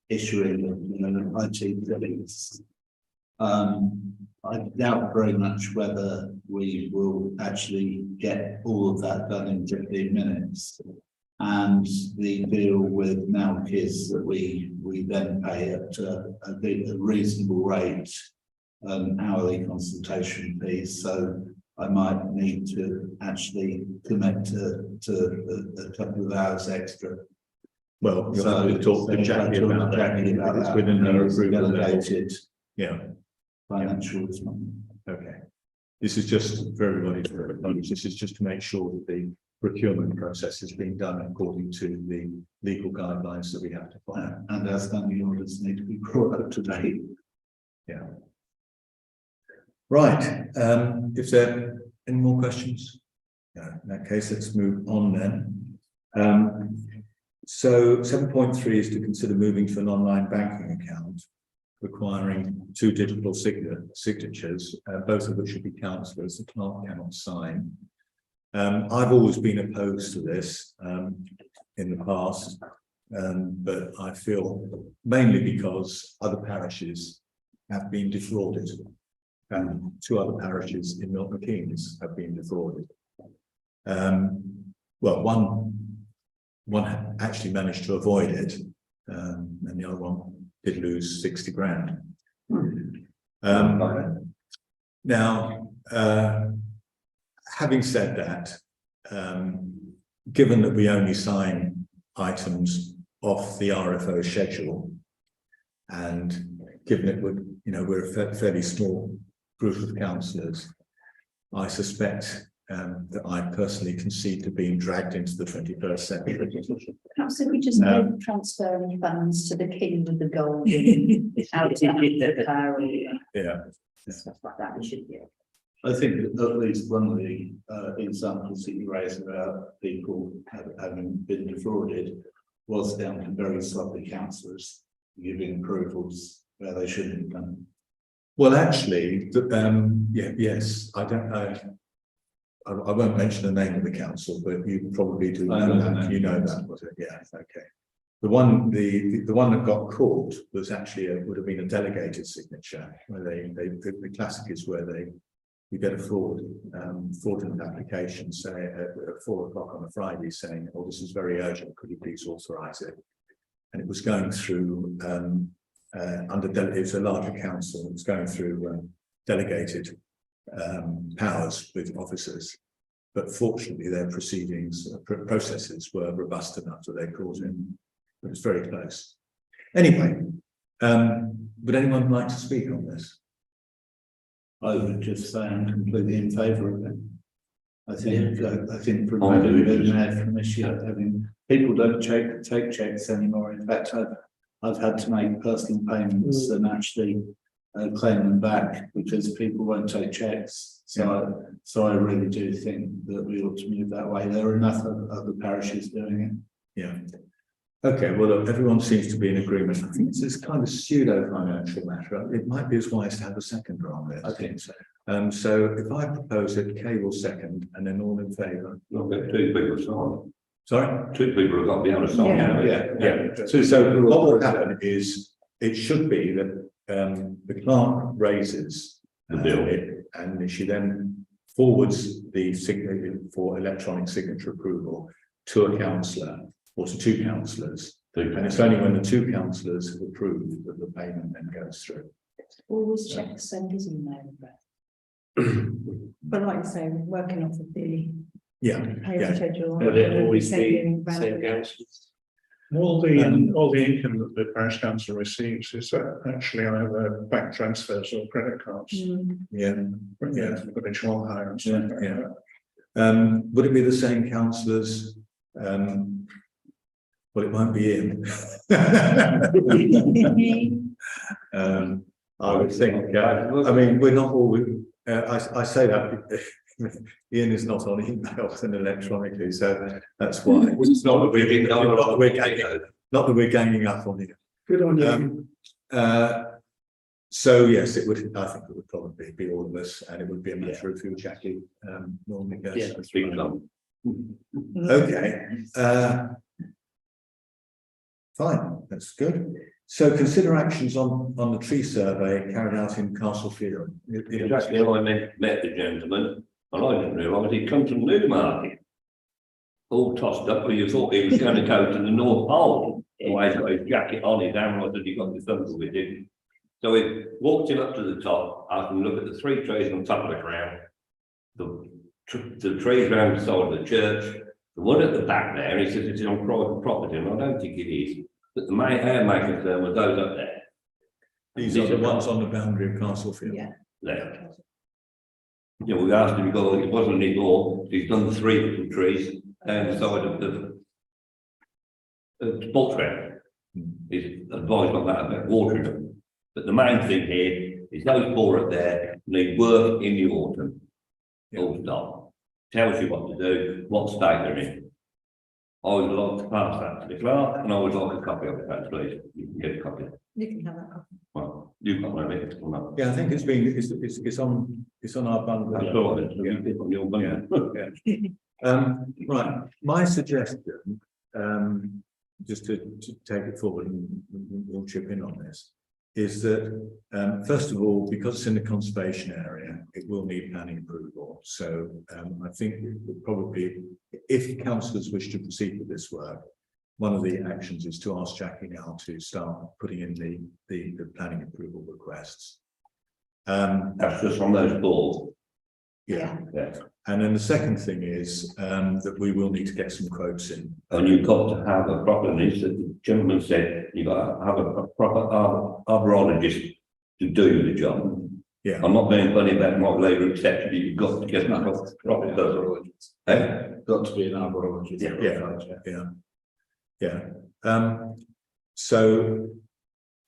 issuing of, you know, IT billings. I doubt very much whether we will actually get all of that done in 15 minutes. And the deal with Melk is that we then pay at a reasonable rate, hourly consultation fees. So I might need to actually commit to a couple of hours extra. Well, you'll have to talk to Jackie about that. It's within her approval level. Yeah. Financial response. Okay. This is just for everybody's knowledge. This is just to make sure that the procurement process is being done according to the legal guidelines that we have to follow. And our standing orders need to be brought up to date. Yeah. Right. If there are any more questions? No, in that case, let's move on then. So 7.3 is to consider moving to an online banking account requiring 2 digital signatures, both of which should be councillors. The clerk cannot sign. I've always been opposed to this in the past, but I feel mainly because other parishes have been defrauded. 2 other parishes in Milton Keynes have been defrauded. Well, one actually managed to avoid it, and the other one did lose 60 grand. Now, having said that, given that we only sign items off the RFO schedule, and given it would, you know, we're a fairly small group of councillors, I suspect that I personally concede to being dragged into the 21st century. Perhaps if we just move transferring funds to the king with the gold out of the power, Yeah. stuff like that, we should do. I think at least one of the examples that you raised about people having been defrauded was down to very sloppy councillors giving approvals where they shouldn't have done. Well, actually, yes, I don't know. I won't mention the name of the council, but you probably do know that. You know that, was it? Yeah, okay. The one that got caught was actually would have been a delegated signature, where the classic is where you get a fraudulent application, say at 4 o'clock on a Friday, saying, "Oh, this is very urgent. Could you please authorise it?" And it was going through it was a larger council. It was going through delegated powers with officers, but fortunately their proceedings processes were robust enough that they caught him. but it's very close. Anyway, would anyone like to speak on this? I would just say I'm completely in favour of it. I think provided we don't have an issue having people don't take checks anymore. In fact, I've had to make personal payments and actually claim them back because people won't take checks. So I really do think that we ought to move that way. There are enough other parishes doing it. Yeah. Okay, well, look, everyone seems to be in agreement. I think it's this kind of pseudo financial matter. It might be as wise to have a seconder on this. I think so. So if I propose it, Kay will second, and then all in favour. Not got two people sign. Sorry? Two people have got to be able to sign. Yeah. So what will happen is, it should be that the clerk raises The bill. it, and she then forwards the signature for electronic signature approval to a councillor or to two councillors. And it's only when the two councillors have approved that the payment then goes through. Always check sender's email address. But like you say, working off of the Yeah, payment schedule. Will it always be sending round- same councils? All the income that the parish council receives is actually either bank transfers or credit cards. yeah. Habitual hire and stuff like Yeah. that. Would it be the same councillors? Well, it won't be in. I would think, I mean, we're not all, I say that, Ian is not on emails and electronically, so that's why. It's not that we're ganging up on you. Good on you. So yes, it would, I think it would probably be all of us, and it would be a matter of who Jackie normally goes. Yeah, That's been done. Okay, fine, that's good. So consider actions on the tree survey carried out in Castlethorpe. Exactly, I met the gentleman, and I didn't realise he'd come from Newmarket. All tossed up, where you thought he was going to go to the North Pole. Why he's got his jacket on, his hammer, I said he got his thunder with him. So we walked him up to the top. I can look at the three trees on top of the ground, the trees around the side of the church, the one at the back there. He says it's on private property, and I don't think it is. But the main main concern was those up there. These are the ones on the boundary of Castlethorpe. Yeah. There. Yeah, we asked him, well, it wasn't any more. He's done the three little trees down the side of the sports ground. He's advised on that about watering them. But the main thing here is those four up there need work in the autumn. All stop. Tells you what to do, what state they're in. I would like to pass that to the clerk, and I would like a copy of it, please. You can get a copy. You can have that copy. Well, you've got one of it, or not? Yeah, I think it's on our bundle. I saw it, so you did on your bundle. Right, my suggestion, just to take it forward, and we'll chip in on this, is that, first of all, because it's in the conservation area, it will need planning approval. So I think it would probably, if councillors wish to proceed with this work, one of the actions is to ask Jackie now to start putting in the planning approval requests. That's just on those four. Yeah. Yeah. And then the second thing is that we will need to get some quotes in. And you've got to have a proper, and the gentleman said, you've got to have a proper arborologist to do the job. Yeah. I'm not being funny about my labour exception, you've got to get a proper person. Got to be an arborologist. So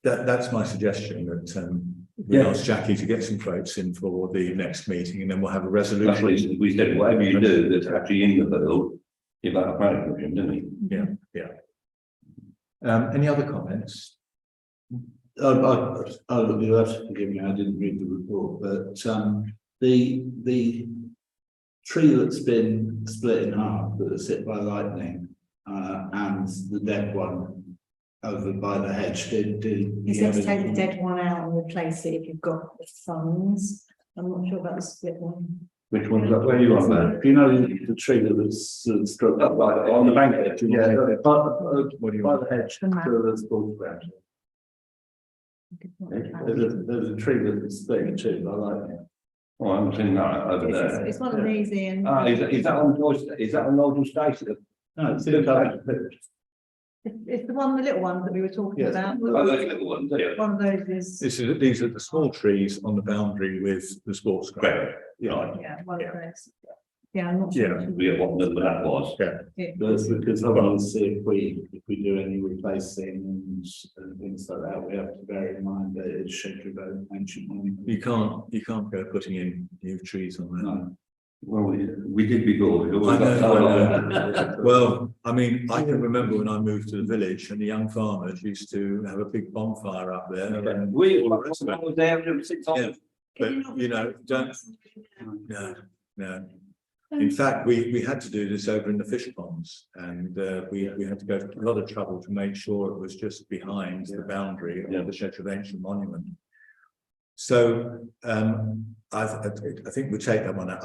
that's my suggestion, that we ask Jackie to get some quotes in for the next meeting, and then we'll have a That's resolution. what we said, whatever you do that's actually in the bill, you've got a planning commission, didn't you? Any other comments? You'll have to forgive me, I didn't read the report, but the tree that's been split in half, that was hit by lightning, and the dead one over by the hedge, You said to take the dead one out and replace it if you've got the funds. I'm not sure about the split one. Which one's that, where you on there? You know, the tree that was struck up on the bank edge, yeah, by the hedge, to the sports ground. There's a tree that was split in two by lightning. Oh, I haven't seen that over there. It's one of these, Ian. Is that on Nigel Station? No, it's in the It's the one, the little ones that we were talking Yes. about. Oh, those little ones, yeah. One of those is, These are the small trees on the boundary with the sports ground. Correct, right. yeah, one of those. Yeah, I'm not sure. Yeah. We have what number that was. That's because obviously if we do any replacing and things like that, we have to bear in mind that it's scheduled as ancient monument. You can't go putting in new trees on that. No. Well, we did before. We I got know, told I on that. Well, I mean, I can remember when I moved to the village and the young farmers used to have a big bonfire up there. And We all the rest of it. was there, there was 6 Yeah. But, you know, don't, no. In fact, we had to do this over in the fish ponds and we had to go to a lot of trouble to make sure it was just behind the boundary of the Scheduled Ancient Monument. So I think we take that one out.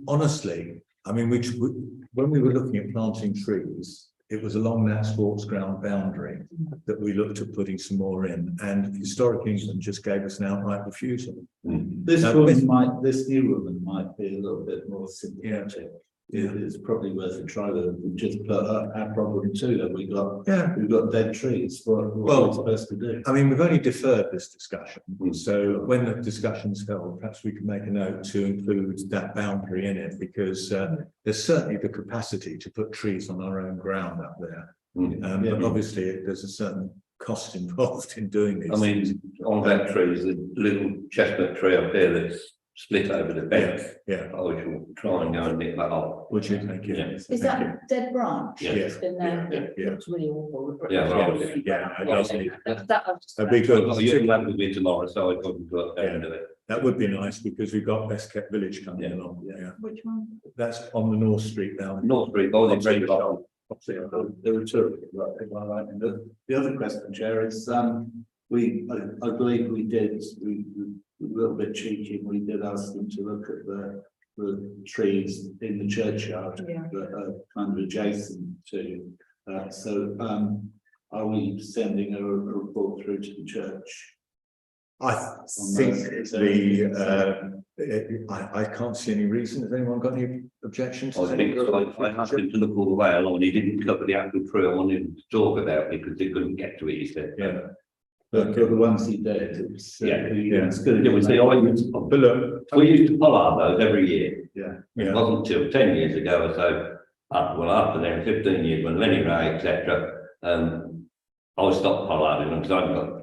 Honestly, I mean, when we were looking at planting trees, it was along that sports ground boundary that we looked at putting some more in, and Historic England just gave us an outright refusal. This new woman might be a little bit more sympathetic. Yeah. It's probably worth a try to just put our problem too, that we've got dead trees. What are we supposed to do? I mean, we've only deferred this discussion, so when the discussion's held, perhaps we can make a note to include that boundary in it, because there's certainly the capacity to put trees on our own ground up there. But obviously there's a certain cost involved in doing this. I mean, on that tree is a little chestnut tree up there that's split over the fence. Yeah. I shall try and go and nick that off. Would you? Thank you. Yeah. Is that a dead branch? Yeah. It's been there, Yeah. it's really awful. Yeah, right. It does need. That'd be good. Well, you'll have with me tomorrow, so I couldn't go up there and do it. That would be nice because we've got Best Kept Village coming along. Yeah. Which one? That's on the North Street now. North Street, oh, they're very bottom. There were two, right? And the other question, Chair, is I believe we were a little bit cheeky. We did ask them to look at the trees in the churchyard that are kind of adjacent to. Are we sending a report through to the church? I think I can't see any reason. Has anyone got any objections? I think I asked him to look all the way along. He didn't cover the actual tree I wanted him to talk about because he couldn't get to it, he said. Yeah. But the ones he did, it's it's good. Yeah, we see, But look, we used to pollard those every year. Yeah. It wasn't till 10 years ago or so, after then 15 years when Lenny Ray, etc. I stopped pollarding them because I've got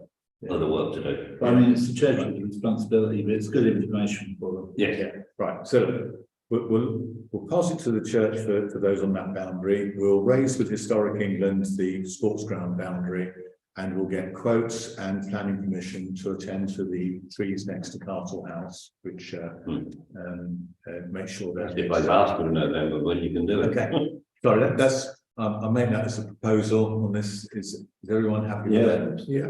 other work to do. I mean, it's the church's responsibility, but it's good information for them. Yes. right. So we'll pass it to the church for those on that boundary. We'll raise with Historic England the sports ground boundary, and we'll get quotes and planning permission to attend to the trees next to Castle House, which make sure that. If I ask for November, when you can do it. Okay, sorry, that's I made that as a proposal on this. Is everyone happy with that? Yeah.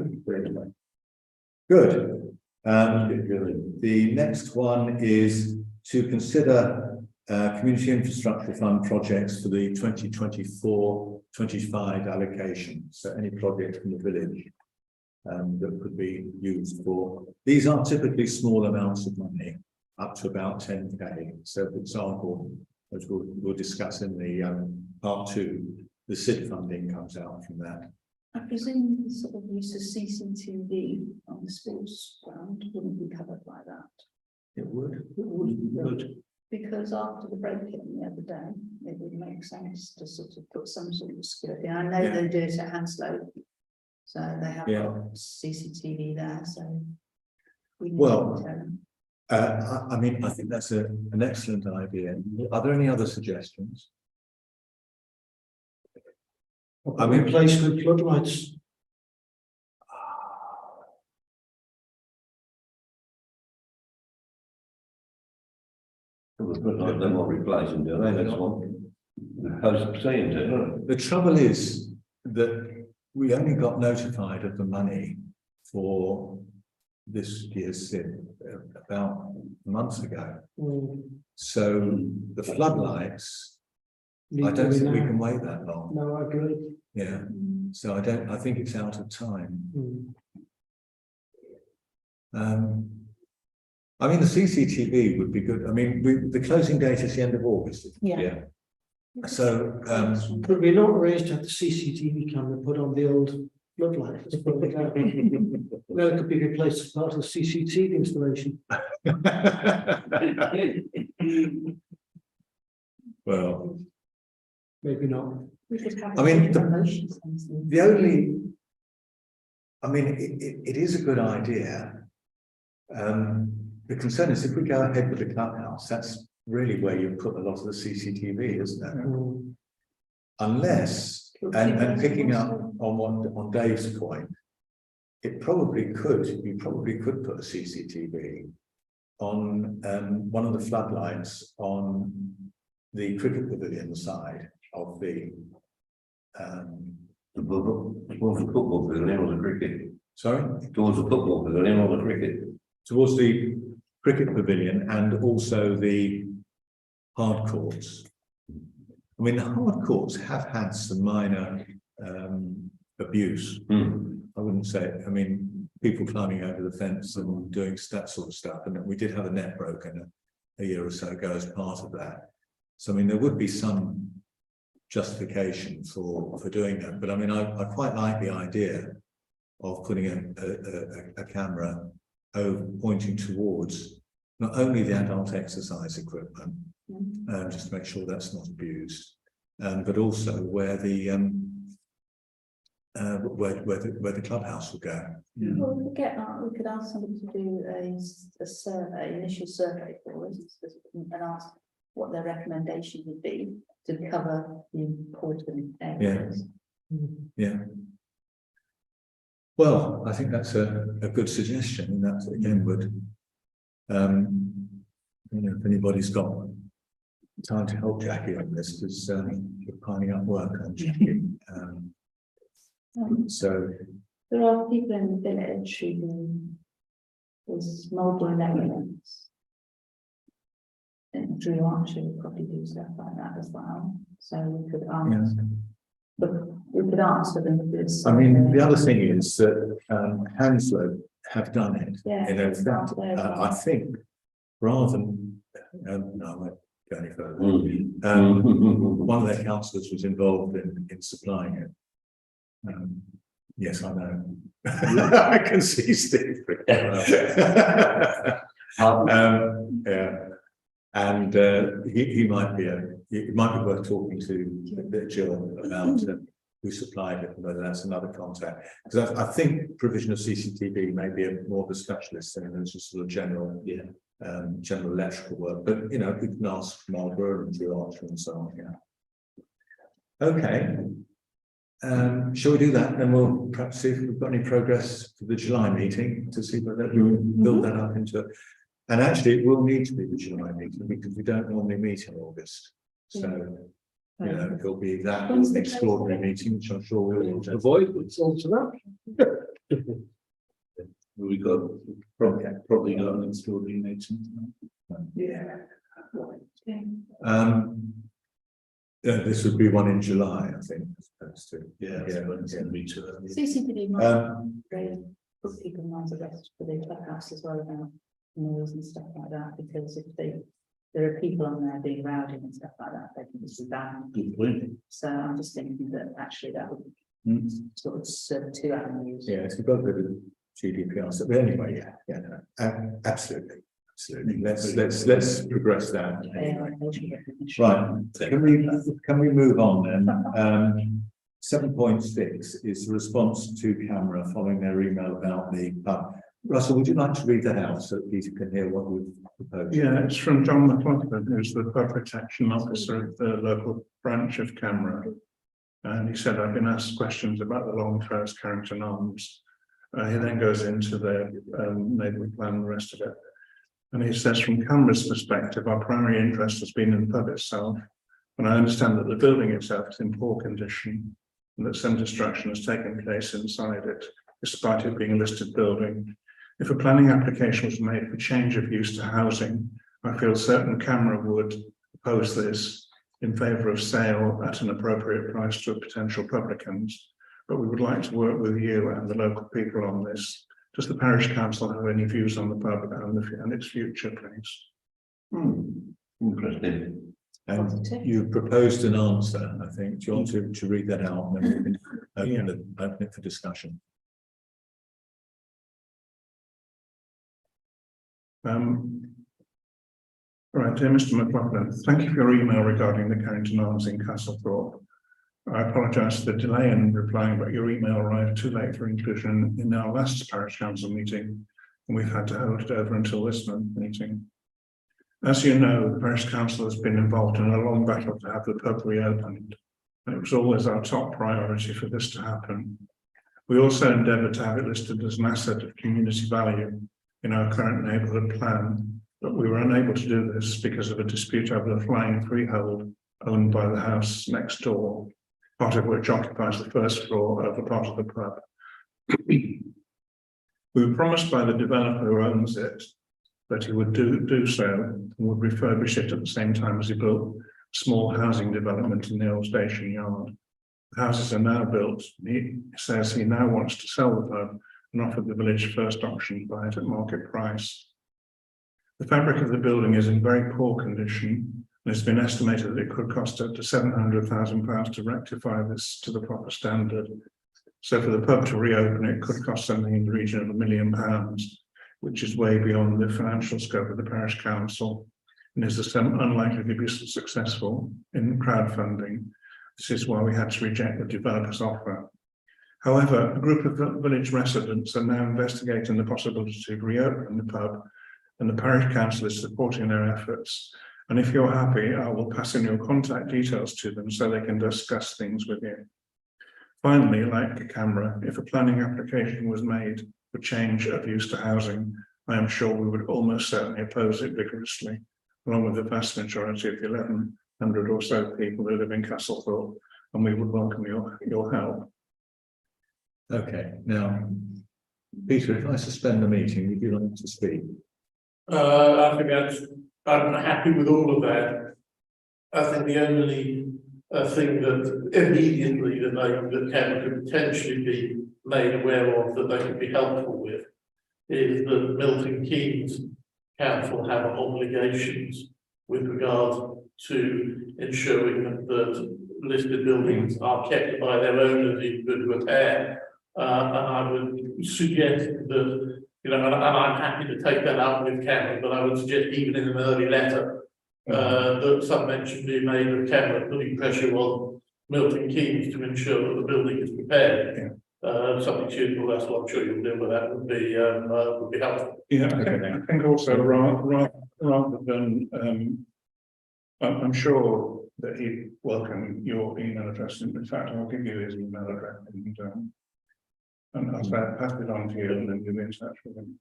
Good. The next one is to consider Community Infrastructure Fund projects for the 2024-25 allocation. So any project from the village that could be used for. These are typically small amounts of money, up to about 10k. So for example, as we'll discuss in the part 2, the SID funding comes out from that. I presume the sort of use of CCTV on the sports ground wouldn't be covered by that. It would. It would. Because after the break-in the other day, it would make sense to sort of put some sort of security. I know they do it at Hanslow, so they have got CCTV there. So we need to tell them. I mean, I think that's an excellent idea. Are there any other suggestions? I mean, replace with floodlights. They're not replacing, do they? That's one. The trouble is that we only got notified of the money for this year's SID about months ago. So the floodlights, I don't think we can wait that long. No, I agree. Yeah. So I think it's out of time. I mean, the CCTV would be good. I mean, the closing date is the end of August. Yeah. So, Could we not arrange to have the CCTV camera put on the old floodlight? Well, it could be replaced as part of the CCTV installation. well, Maybe not. We could have I mean, a motion sensor. the only, I mean, it is a good idea. The concern is if we go ahead with the clubhouse, that's really where you put a lot of the CCTV, isn't it? Unless, and picking up on Dave's point, you probably could put a CCTV on one of the floodlights on the cricket pavilion side of the Towards the football pavilion or the cricket? sorry, Towards the football pavilion or the cricket? towards the cricket pavilion and also the hard courts. I mean, the hard courts have had some minor abuse. I wouldn't say, I mean, people climbing over the fence and doing that sort of stuff. And we did have a net broken a year or so ago as part of that. So, I mean, there would be some justification for doing that. But I mean, I quite like the idea of putting a camera pointing towards not only the adult exercise equipment, just to make sure that's not abused, but also where the clubhouse will go. Well, we could ask somebody to do a survey, initial survey for us, and ask what their recommendation would be to cover the important areas. Yeah. Well, I think that's a good suggestion, and that again would, you know, if anybody's got time to help Jackie on this, because we're piling up work on Jackie. So there are people in the village who do this mobile elements. And Drew Archer would probably do stuff like that as well. So we could ask, but we could ask for them to do this. I mean, the other thing is that Hanslow have done it. Yeah, You know, that, I think rather than no, I won't go any further. One of their councillors was involved in supplying it. Yes, I know. I can see Steve. Yeah, and he might be it might be worth talking to Jill about who supplied it, whether that's another contact. Because I think provision of CCTV may be more of a specialist thing than just sort of general, general electrical work. But you know, we can ask Marlborough and Jill Archer and so on. Yeah. Okay. Shall we do that? Then we'll perhaps see if we've got any progress for the July meeting to see whether we can build that up into it. And actually, it will need to be the July meeting because we don't normally meet in August. So, you know, it'll be that extraordinary meeting, which I'm sure we'll want to avoid. It's all to that. We got probably got an extraordinary meeting. Yeah. This would be one in July, I think, as opposed to. It's going to be too early. CCTV might really put people in mind of rest for the clubhouse as well about noise and stuff like that, because if there are people on there being rowdy and stuff like that, they can just be banned. Good point. So I'm just thinking that actually that would sort of serve two avenues. Yeah, it's got a bit of GDPR stuff, but anyway, absolutely. Let's progress that. Right, can we move on then? 7.6 is the response to camera following their email about the pub. Russell, would you like to read that out so that Peter can hear what we've proposed? Yeah, it's from John McLaughlin, who's the Pub Protection Officer of the local branch of Camera. And he said, I've been asked questions about the Longfirst Carrington Arms. He then goes into the neighbourhood plan and the rest of it. And he says, from Camera's perspective, our primary interest has been in the pub itself. And I understand that the building itself is in poor condition and that some destruction has taken place inside it, despite it being a listed building. If a planning application was made for change of use to housing, I feel certain Camera would oppose this in favour of sale at an appropriate price to potential publicans. But we would like to work with you and the local people on this. Does the Parish Council have any views on the pub and its future, please? Interesting. And you proposed an answer, I think. Do you want to read that out? And then we can open it for discussion. Right, dear Mr. McLaughlin, thank you for your email regarding the Carrington Arms in Castlethorpe. I apologise for the delay in replying, but your email arrived too late for inclusion in our last Parish Council meeting, and we've had to hold it over until this month's meeting. As you know, the Parish Council has been involved in a long battle to have the pub reopened, and it was always our top priority for this to happen. We also endeavoured to have it listed as an asset of community value in our current neighbourhood plan, but we were unable to do this because of a dispute over the flying freehold owned by the house next door, part of which occupies the first floor over part of the pub. We were promised by the developer who owns it that he would do so and would refurbish it at the same time as he built a small housing development in the old station yard. The houses are now built. He says he now wants to sell the pub and offered the village first option to buy it at market price. The fabric of the building is in very poor condition, and it's been estimated that it could cost up to £700,000 to rectify this to the proper standard. So for the pub to reopen, it could cost something in the region of £1 million, which is way beyond the financial scope of the Parish Council, and is unlikely to be successful in crowdfunding. This is why we had to reject the developer's offer. However, a group of village residents are now investigating the possibility of reopening the pub, and the Parish Council is supporting their efforts. And if you're happy, I will pass in your contact details to them so they can discuss things with you. Finally, like the camera, if a planning application was made for change of use to housing, I am sure we would almost certainly oppose it vigorously, along with the vast majority of the 1,100 or so people who live in Castlethorpe, and we would welcome your help. Okay, now, Peter, if I suspend the meeting, would you like to speak? I think I'm happy with all of that. I think the only thing that immediately that Cameron could potentially be made aware of that they could be helpful with is that Milton Keynes Council have obligations with regard to ensuring that listed buildings are kept by their owners in good repair. And I would suggest that, and I'm happy to take that up with Cameron, but I would suggest even in an early letter that some mention be made of Cameron putting pressure on Milton Keynes to ensure that the building is repaired. Something suitable, that's what I'm sure you'll deal with. That would be helpful. Yeah, I think also rather than I'm sure that he'd welcome your email address. In fact, I'll give you his email address and I'll pass it on to you and then you'll be in touch with him.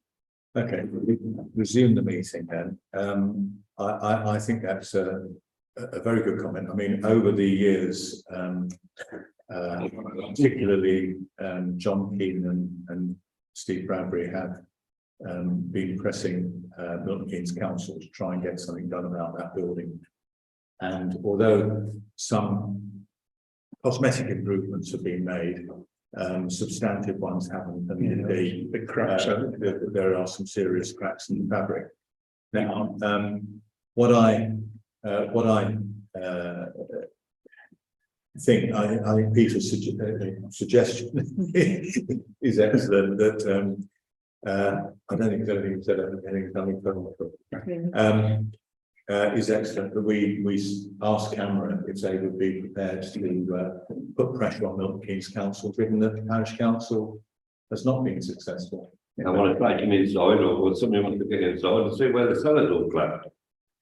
Okay, we can resume the meeting then. I think that's a very good comment. I mean, over the years, particularly John Keane and Steve Bradbury have been pressing Milton Keynes Council to try and get something done about that building. And although some cosmetic improvements have been made, substantive ones haven't, and indeed big cracks. There are some serious cracks in the fabric. Now, what I think Peter's suggestion is excellent. That I don't think there's anything said. Anything coming from is excellent. That we ask Cameron if they would be prepared to put pressure on Milton Keynes Council, given that the Parish Council has not been successful. I want to take him inside, or somebody wants to get inside and see where the cellar's all collapsed.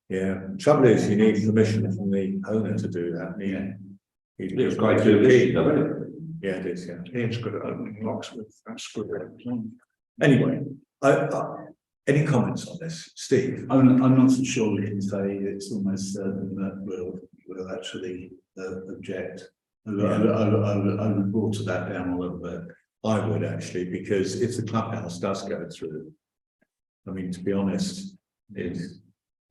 Yeah, the trouble is you need permission from the owner to do that. It's quite too keen, doesn't it? Yeah, it is. Yeah, He's good at opening locks with that screw. Anyway, any comments on this, Steve? I'm not so sure we can say it's almost certain that we'll actually object. I would water that down a little bit. I would actually, because if the clubhouse does go through, I mean, to be honest,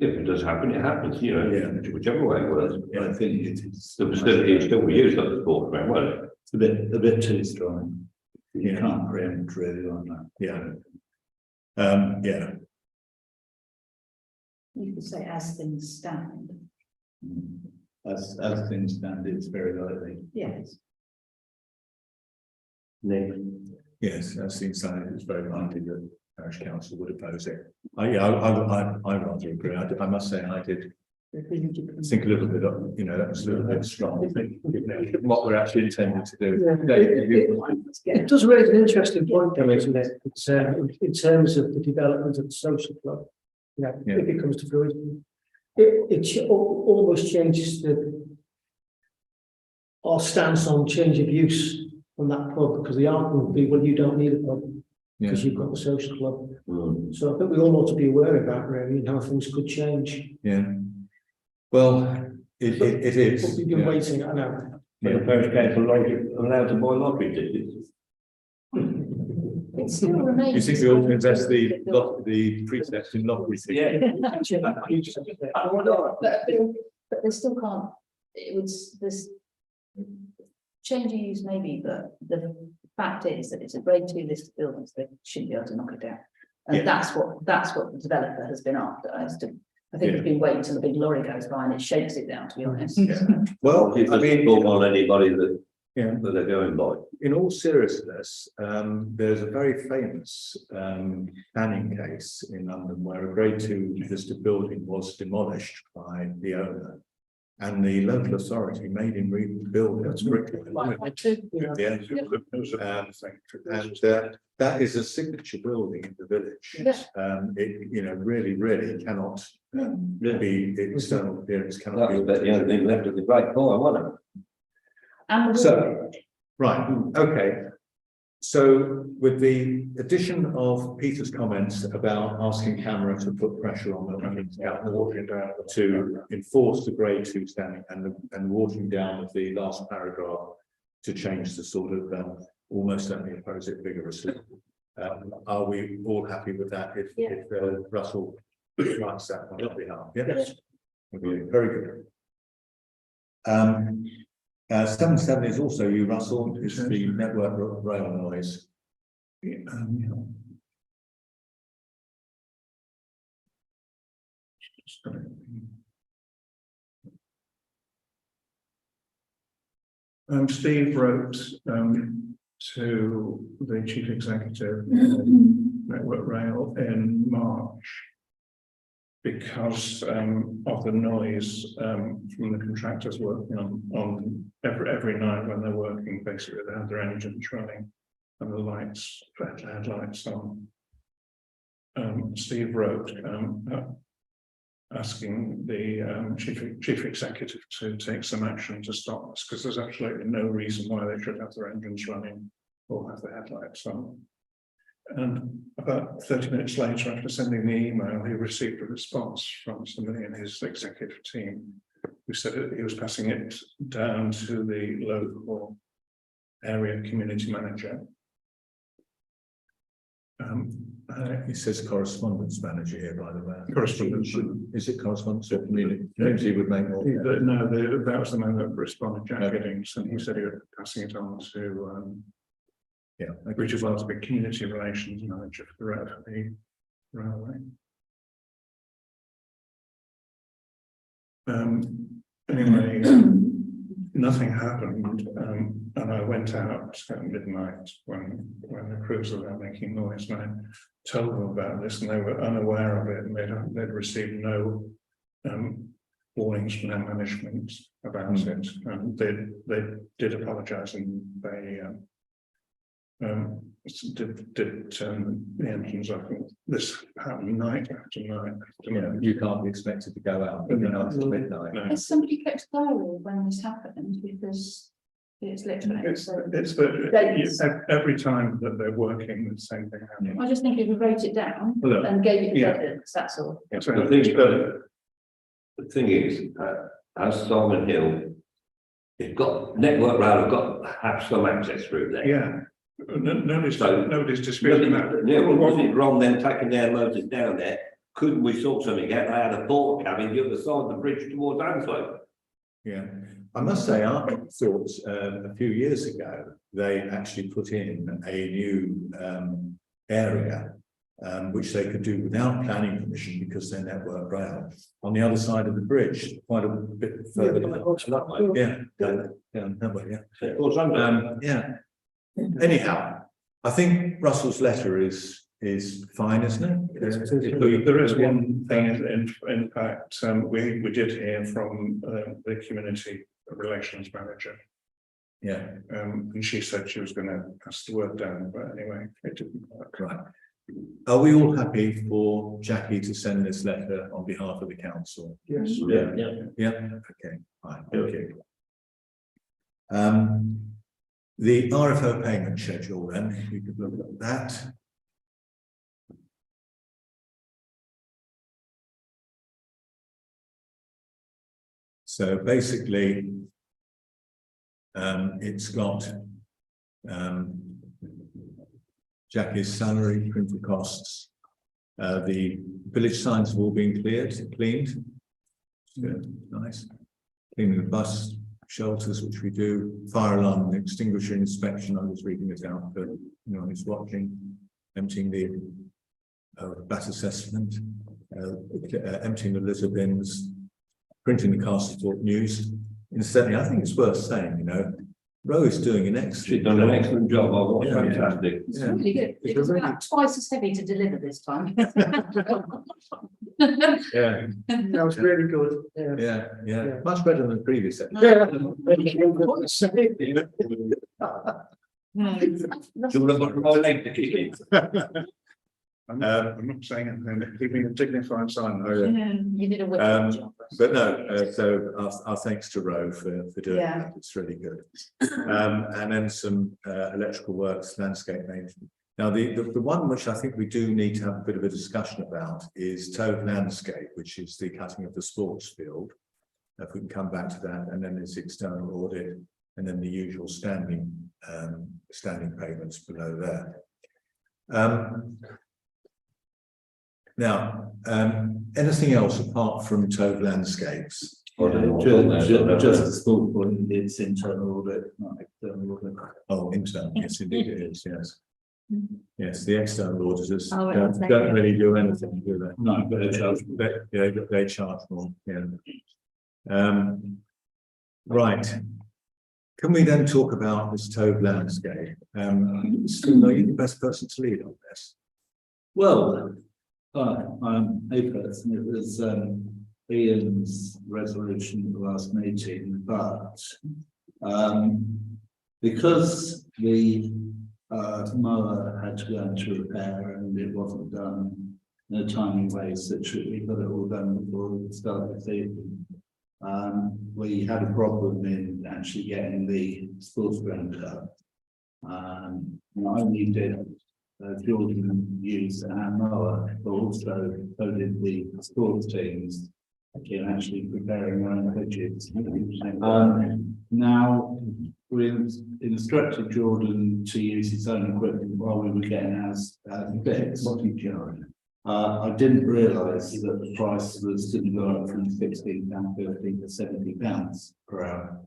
If it does happen, it happens, whichever way it works. Yeah, I think it is. The facility is still used on the sport ground, won't it? It's a bit too strong. You can't preempt really on that. Yeah. Yeah. You could say as things stand. As things stand, it's very likely. Yes. Nick, Yes, as things stand, it's very likely that parish council would oppose it. I rather agree. I must say I did think a little bit of, that was a little bit strong, given what we're actually intending to do. It does raise an interesting point, though, isn't it? It's, in terms of the development of the social club. If it comes to fruition, it almost changes our stance on change of use from that pub, because the argument would be, well, you don't need a pub because you've got the social club. So I think we all ought to be aware of that, really, and how things could change. Yeah. Well, it is. But we've been waiting, I know. the parish council allowed to buy lottery tickets. It still remains. You think we ought to invest the precepts in lottery tickets? But they still can't, it was this. Change of use maybe, but the fact is that it's a grade 2 listed building, so they shouldn't be able to knock it down. And that's what the developer has been after. I think we've been waiting till the big lorry goes by and it shakes it down, to be honest. Well, I mean, on anybody that they're going by. In all seriousness, there's a very famous planning case in London where a grade 2 listed building was demolished by the owner. And the local authority made him rebuild it. That is a signature building in the village. It, really cannot be external appearance. Cannot That was be about the only thing left of the great fire, wasn't it? And so, right, okay. So with the addition of Peter's comments about asking Camera to put pressure on the to enforce the grade 2 standing and watering down of the last paragraph to change the sort of almost certainly oppose it vigorously. Are we all happy with that if Russell writes that on our behalf? Yes. Okay, very good. 77 is also you, Russell, is the network rail noise. Steve wrote to the chief executive of Network Rail in March because of the noise from the contractors working on every night when they're working. Basically, they have their engines running and the lights, headlights on. Steve wrote asking the chief executive to take some action to stop this, because there's absolutely no reason why they should have their engines running or have their headlights on. And about 30 minutes later, after sending the email, he received a response from somebody in his executive team who said that he was passing it down to the local area community manager. It says correspondence manager here, by the way. Correspondence. Is it correspondence or community? Community would make more. No, that was the man that responded, Jack Giddings, and he said he was passing it on to which is to be community relations manager for the railway. Anyway, nothing happened, and I went out at midnight when the crews were making noise, and I told them about this, and they were unaware of it, and they'd received no warnings from their management about it, and they did apologise, and they did turn the engines off. This happened night after night after night. You can't be expected to go out after midnight. No. Has somebody kept a diary when this happened? Because it's literally. Every time that they're working, the same thing happens. I just think if we wrote it down and gave it evidence, that's all. The thing is, as Simon Hill, it's got Network Rail, have got to have some access through there. Yeah. Nobody's disputing that. Yeah, well, wasn't it wrong then taking their motors down there? Couldn't we sort something out? They had a port cabin the other side of the bridge towards Anslow. Yeah, I must say, I thought a few years ago they actually put in a new area which they could do without planning permission because their network rail on the other side of the bridge, quite a bit further. Yeah. Anyhow, I think Russell's letter is fine, isn't it? There is one thing, in fact, we did hear from the community relations manager. Yeah. And she said she was going to pass the word down, but anyway, it didn't work. Right. Are we all happy for Jackie to send this letter on behalf of the council? Yes. Yeah. Okay, fine, thank you. The RFO payment schedule then, if we could look at that. So basically, it's got Jackie's salary, printer costs. The village signs have all been cleaned. Good, nice. Cleaning the bus shelters, which we do. Fire alarm and extinguisher inspection. I was reading it out, but who's watching. Emptying the bat assessment. Emptying the litter bins. Printing the Castlethorpe news. Incidentally, I think it's worth saying, Ro is doing an excellent. She's done an excellent job. Oh, fantastic. It's really good. It was about twice as heavy to deliver this time. Yeah. That was really good. Yeah. Much better than the previous episode. I'm not saying anything, keeping a dignified silence. You did a wicked job. But no, so our thanks to Ro for doing that. It's really good. And then some electrical works, landscape maintenance. Now, the one which I think we do need to have a bit of a discussion about is Tove Landscape, which is the cutting of the sports field. If we can come back to that, and then there's external audit, and then the usual standing payments below there. Now, anything else apart from Tove Landscapes? Just a small point, it's internal audit, not external audit. Oh, internal, yes, indeed it is, yes. Yes, the external auditors Oh, don't really do anything, do they? No, but they charge. They charge more, yeah. Right. Can we then talk about this Tove Landscape? Stephen, are you the best person to lead on this? Well, I'm a person. It was Ian's resolution at the last meeting, but because the mower had to go into repair and it wasn't done in a timely way, such that we got it all done before the start of the season. We had a problem in actually getting the sports ground cut. And I only did Jordan use our mower, but also so did the sports teams in actually preparing their own pitches. Now we've instructed Jordan to use his own equipment while we were getting ours fixed. I didn't realise that the price was going to go up from £16.50 to £70 per hour.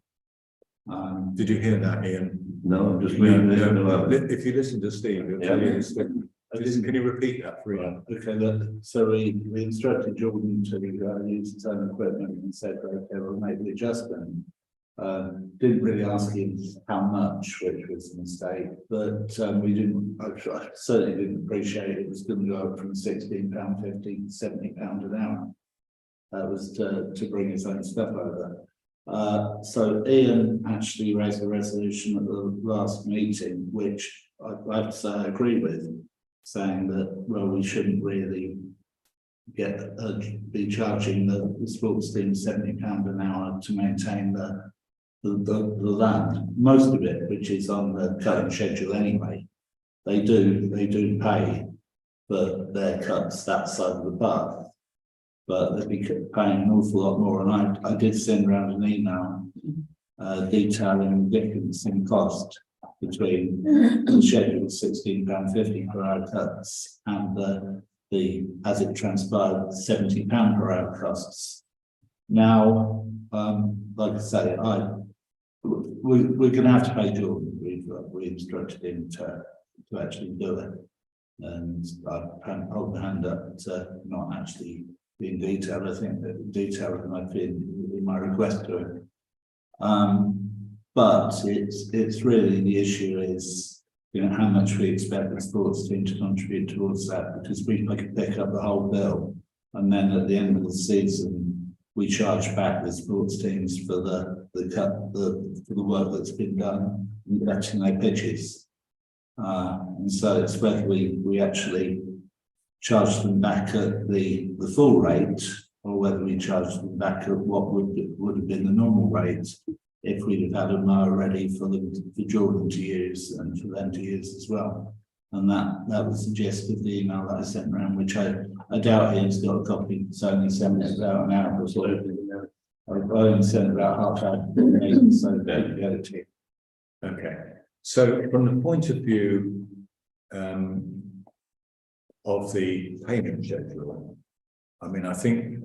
Did you hear that, Ian? No, I'm just reading this. If you listen to Steve, he'll tell you this. Can you repeat that for Ian? Okay, so we instructed Jordan to use his own equipment and said, okay, we'll make the adjustment. Didn't really ask him how much, which was a mistake, but I certainly didn't appreciate it was going to go up from £16.50 to £70 an hour. That was to bring his own stuff over. So Ian actually raised a resolution at the last meeting, which I have to say I agree with, saying that, well, we shouldn't really be charging the sports team £70 an hour to maintain the land. Most of it, which is on the cutting schedule anyway, they do pay for their cuts that side of the path, but they'd be paying an awful lot more. And I did send around an email detailing the difference in cost between the scheduled £16.50 per hour cuts and the as it transpired £70 per hour costs. Now, like I say, we're going to have to pay Jordan. We instructed him to actually do it. And I hold the hand up to not actually be in detail. I think that detail might be in my request to him. But it's really the issue is, you know, how much we expect the sports team to contribute towards that, because we could pick up the whole bill, and then at the end of the season, we charge back the sports teams for the work that's been done in erecting their pitches. And so it's whether we actually charge them back at the full rate, or whether we charge them back at what would have been the normal rate if we'd have had a mower ready for Jordan to use and for them to use as well. And that was the gist of the email that I sent around, which I doubt Ian's got a copy. It's only sent it about an hour or so. I only sent about half hour, so don't get it to you. Okay, so from the point of view of the payment schedule, I mean, I think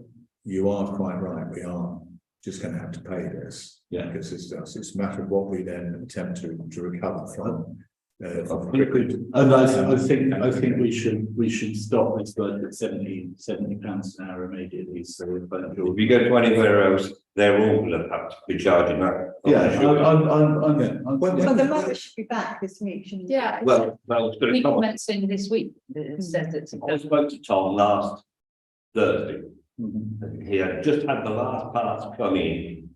you are quite right. We are just going to have to pay this. Yeah, because it's a matter of what we then attempt to recover from. I think we should stop this work at £70 an hour immediately. So If you go to anywhere else, they're all going to have to be charging that. So the mother should be back this week, shouldn't it? Yeah. Well, it's going to come. Commencing this week, it says it's. I spoke to Tom last Thursday. He had just had the last parts come in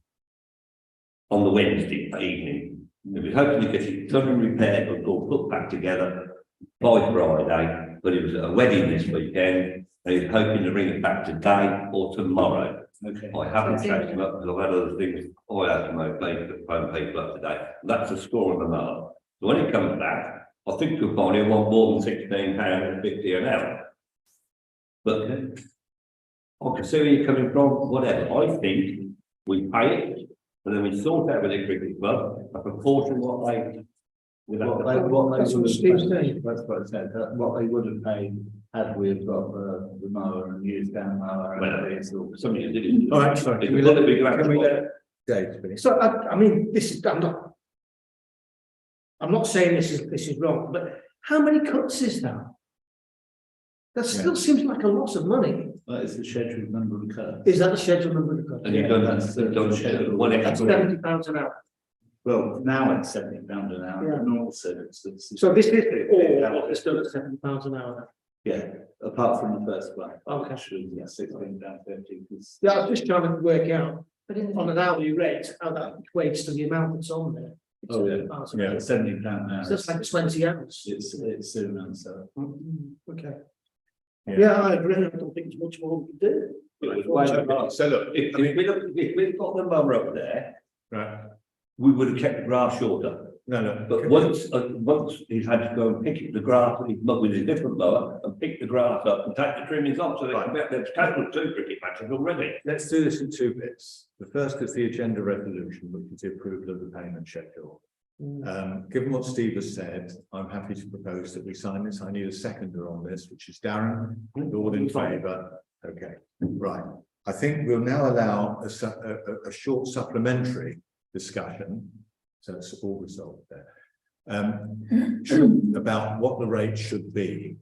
on the Wednesday evening. He was hoping to get it done and repaired or put back together by Friday, but it was at a wedding this weekend, and he's hoping to bring it back today or tomorrow. okay. I haven't chased him up because I've had other things I have to motivate to phone people up today. That's a score on the mark. So when it comes back, I think you'll find he'll want more than £16.50 an hour. But I can see where you're coming from, whatever. I think we pay it, and then we sort out with the cricket club a proportion what they That's what Steve's saying. That's what I said. What they would have paid had we have got the mower and used down mower. somebody did it. All right, sorry. Can we let Dave finish? So I mean, I'm not saying this is wrong, but how many cuts is that? That still seems like a lot of money. That is the scheduled number of cuts. Is that the scheduled number of cuts? And you've done that, one That's extra. £70 an hour. Well, now it's £70 an hour, Yeah. but normal services. So this is all it's still at £70 an hour. Yeah, apart from the first one. Okay. Actually, yeah, £16.50. Yeah, I was just trying to work out But in on an hourly rate how that equates to the amount that's on there. Oh, yeah. £70 Yeah. £70 an hour. So that's like 20 hours. It's soon answer. Okay. Yeah. Yeah, I agree. I don't think there's much more we can do. So look, If we'd got the mower up there, right, we would have kept the grass shorter. no. But once he's had to go and pick the grass with a different mower and pick the grass up and take the trimmings off, so there's cancelled 2 cricket matches already. Let's do this in 2 bits. The first is the agenda resolution, which is the approval of the payment schedule. Given what Steve has said, I'm happy to propose that we sign this. I need a seconder on this, which is Darren. All in favour? Okay, right. I think we'll now allow a short supplementary discussion. So it's all resolved there. About what the rate should be.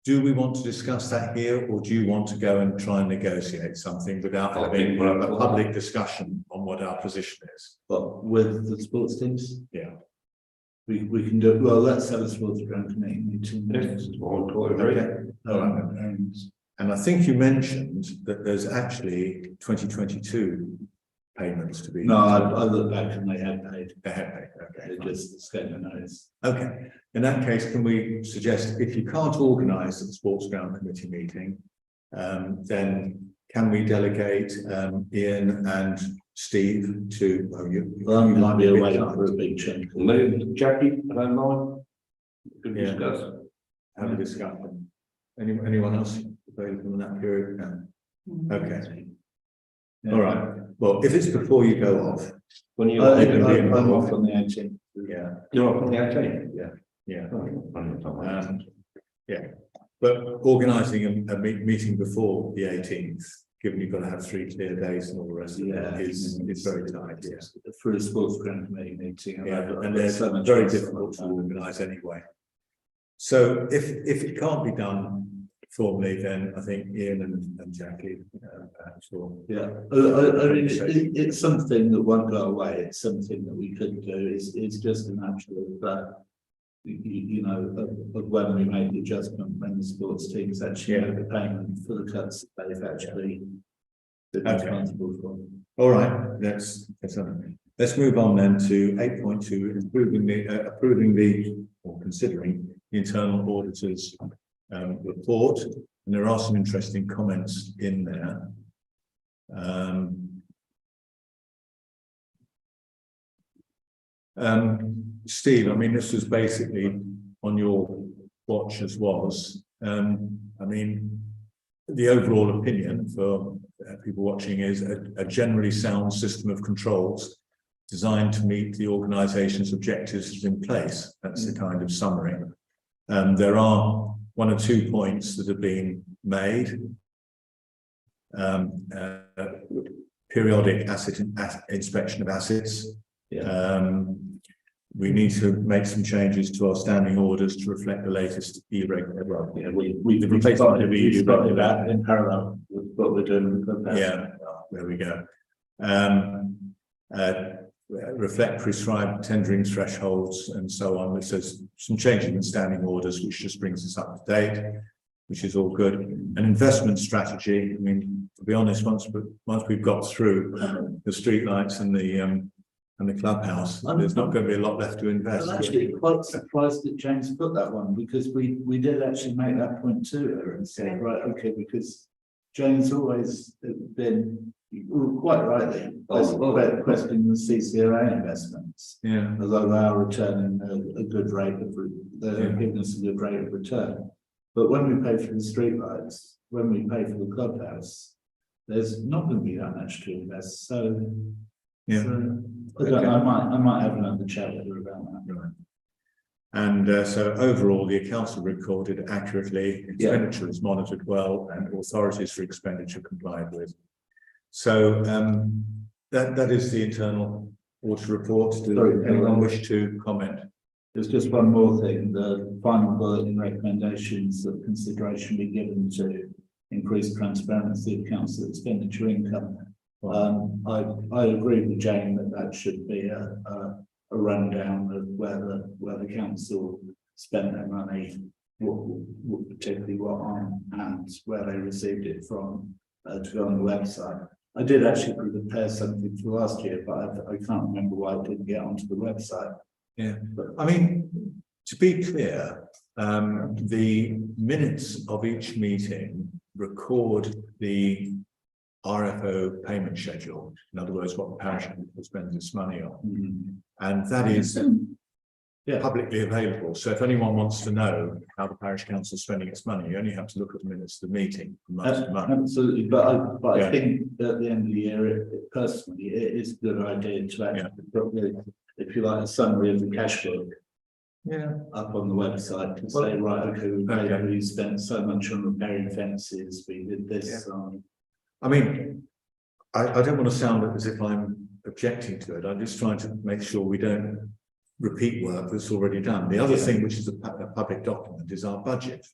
Do we want to discuss that here, or do you want to go and try and negotiate something without having a public discussion on what our position is? But with the sports teams? Yeah. We can do, well, let's have a sports ground committee meeting. Okay. All right. And I think you mentioned that there's actually 2022 payments to be. No, I look back and they had paid. They have paid, okay. They just escaped my notice. Okay, in that case, can we suggest if you can't organise the sports ground committee meeting, then can we delegate Ian and Steve to? I'm going to be away for a big chunk. Jackie, I don't mind. Could Yeah. discuss. Have a discussion. Anyone else available in that period? No. Okay. Yeah. All right. Well, if it's before you go off, When you I'm off on the 18th. yeah, you're off on the 18th. yeah. Oh, Yeah, but organising a meeting before the 18th, given you've got to have 3 clear days and all the rest of it, is very tight, yes. For a sports ground committee meeting. Yeah, and they're very difficult to organise anyway. So if it can't be done formally, then I think Ian and Jackie perhaps will. Yeah, I mean, it's something that won't go away. It's something that we could do. It's just a matter of you know, of when we make the adjustment, when the sports teams actually make the payment for the cuts that they've actually been responsible for. All right, let's move on then to 8.2, approving the or considering the internal auditors report, and there are some interesting comments in there. Steve, I mean, this was basically on your watch as was. I mean, the overall opinion for people watching is a generally sound system of controls designed to meet the organisation's objectives in place. That's the kind of summary. There are 1 or 2 points that have been made. Periodic asset inspection of assets. We need to make some changes to our standing orders to reflect the latest irregular. Well, yeah, we've replaced that in parallel with what we're doing. Yeah, there we go. Reflect prescribed tendering thresholds and so on. Which says some changes in standing orders, which just brings us up to date, which is all good. An investment strategy. I mean, to be honest, once we've got through the streetlights and the clubhouse, there's not going to be a lot left to invest. I'm actually quite surprised that James put that one, because we did actually make that point too and said, right, okay, because James always been quite rightly questioning the CCRA investments. Yeah. Although they are returning a good rate of they're giving us a good rate of return. But when we pay for the streetlights, when we pay for the clubhouse, there's not going to be that much to invest. So yeah. So, I might have another chat with her about that. Right. And so overall, the accounts are recorded accurately, expenditure is monitored well, and authorities for expenditure complied with. So that is the internal audit report. Does anyone wish to comment? There's just one more thing. The final bullet in recommendations that consideration be given to increase transparency of council expenditure income. I agree with Jane that should be a rundown of where the council spent their money, particularly what on and where they received it from, to go on the website. I did actually prepare something for last year, but I can't remember why it didn't get onto the website. Yeah, but I mean, to be clear, the minutes of each meeting record the RFO payment schedule. In other words, what the parish will spend its money on, and that is publicly available. So if anyone wants to know how the parish council is spending its money, you only have to look at the minutes of the meeting from month to month. Absolutely, but I think at the end of the year, personally, it is a good idea to actually, if you like, a summary of the cash book. Up on the website to say, right, okay, we spent so much on repairing fences, we did this. I mean, I don't want to sound as if I'm objecting to it. I'm just trying to make sure we don't repeat work that's already done. The other thing, which is a public document, is our budget.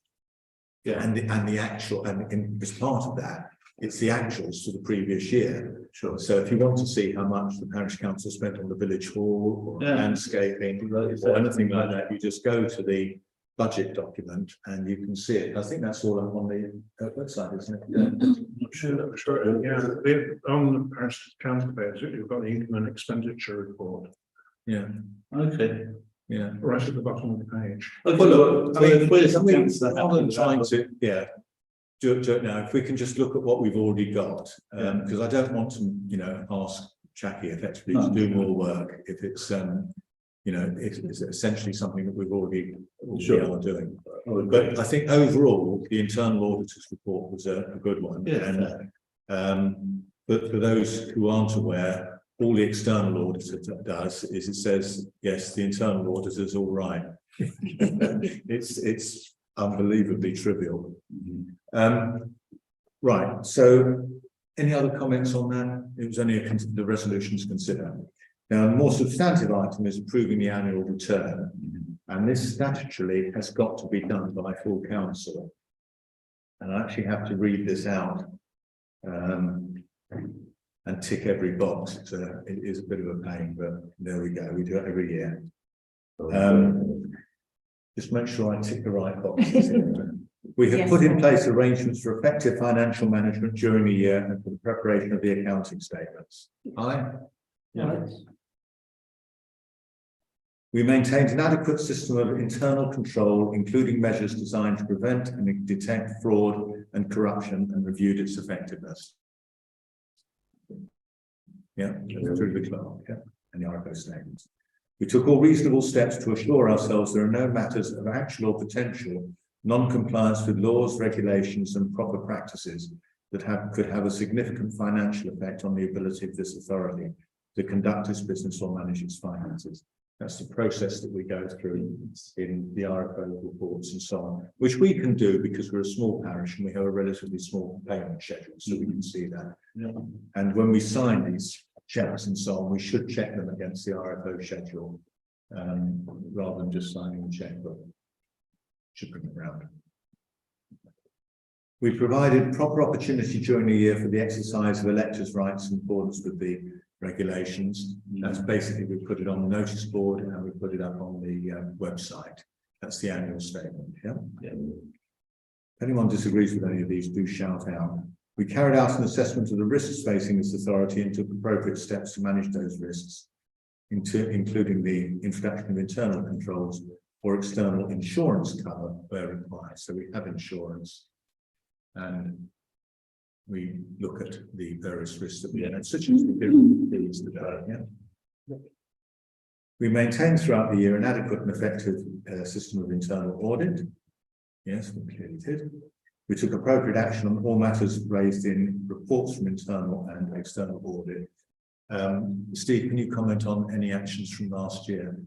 And the actual, and as part of that, it's the actuals for the previous year. Sure. So if you want to see how much the parish council spent on the village hall or landscaping or anything like that, you just go to the budget document and you can see it. I think that's all up on the website, isn't it? Sure. Yeah, on the parish council page, you've got the income and expenditure report. Yeah. Okay. Yeah. Right at the bottom of the page. Okay, well, look, I mean, rather than trying to, do it now, if we can just look at what we've already got, because I don't want to, ask Jackie effectively to do more work if it's, it's essentially something that we've already are doing. But I think overall, the internal auditors report was a good one. But for those who aren't aware, all the external auditor does is it says, yes, the internal auditor is all right. It's unbelievably trivial. Right, so any other comments on that? It was only the resolution to consider. Now, a more substantive item is approving the annual return. And this statutorily has got to be done by full council. And I actually have to read this out and tick every box. It is a bit of a pain, but there we go. We do it every year. Just make sure I tick the right boxes. We have put in place arrangements for effective financial management during the year and for the preparation of the accounting statements. Aye. Yes. We maintained an adequate system of internal control, including measures designed to prevent and detect fraud and corruption, and reviewed its effectiveness. Yeah, through the clerk, yeah, and the RFO statements. We took all reasonable steps to assure ourselves there are no matters of actual or potential non-compliance with laws, regulations, and proper practices that could have a significant financial effect on the ability of this authority to conduct its business or manage its finances. That's the process that we go through in the RFO reports and so on, which we can do because we're a small parish and we have a relatively small payment schedule, so we can see that. Yeah. And when we sign these checks and so on, we should check them against the RFO schedule rather than just signing the checkbook. Should bring it round. We provided proper opportunity during the year for the exercise of electors' rights in accordance with the regulations. That's basically, we put it on the notice board and we put it up on the website. That's the annual statement. Yeah. If anyone disagrees with any of these, do shout out. We carried out an assessment of the risks facing this authority and took appropriate steps to manage those risks, including the introduction of internal controls or external insurance cover where required. So we have insurance and we look at the various risks that we have, such as the fees today. Yeah. We maintain throughout the year an adequate and effective system of internal audit. Yes, we clearly did. We took appropriate action on all matters raised in reports from internal and external audit. Steve, can you comment on any actions from last year?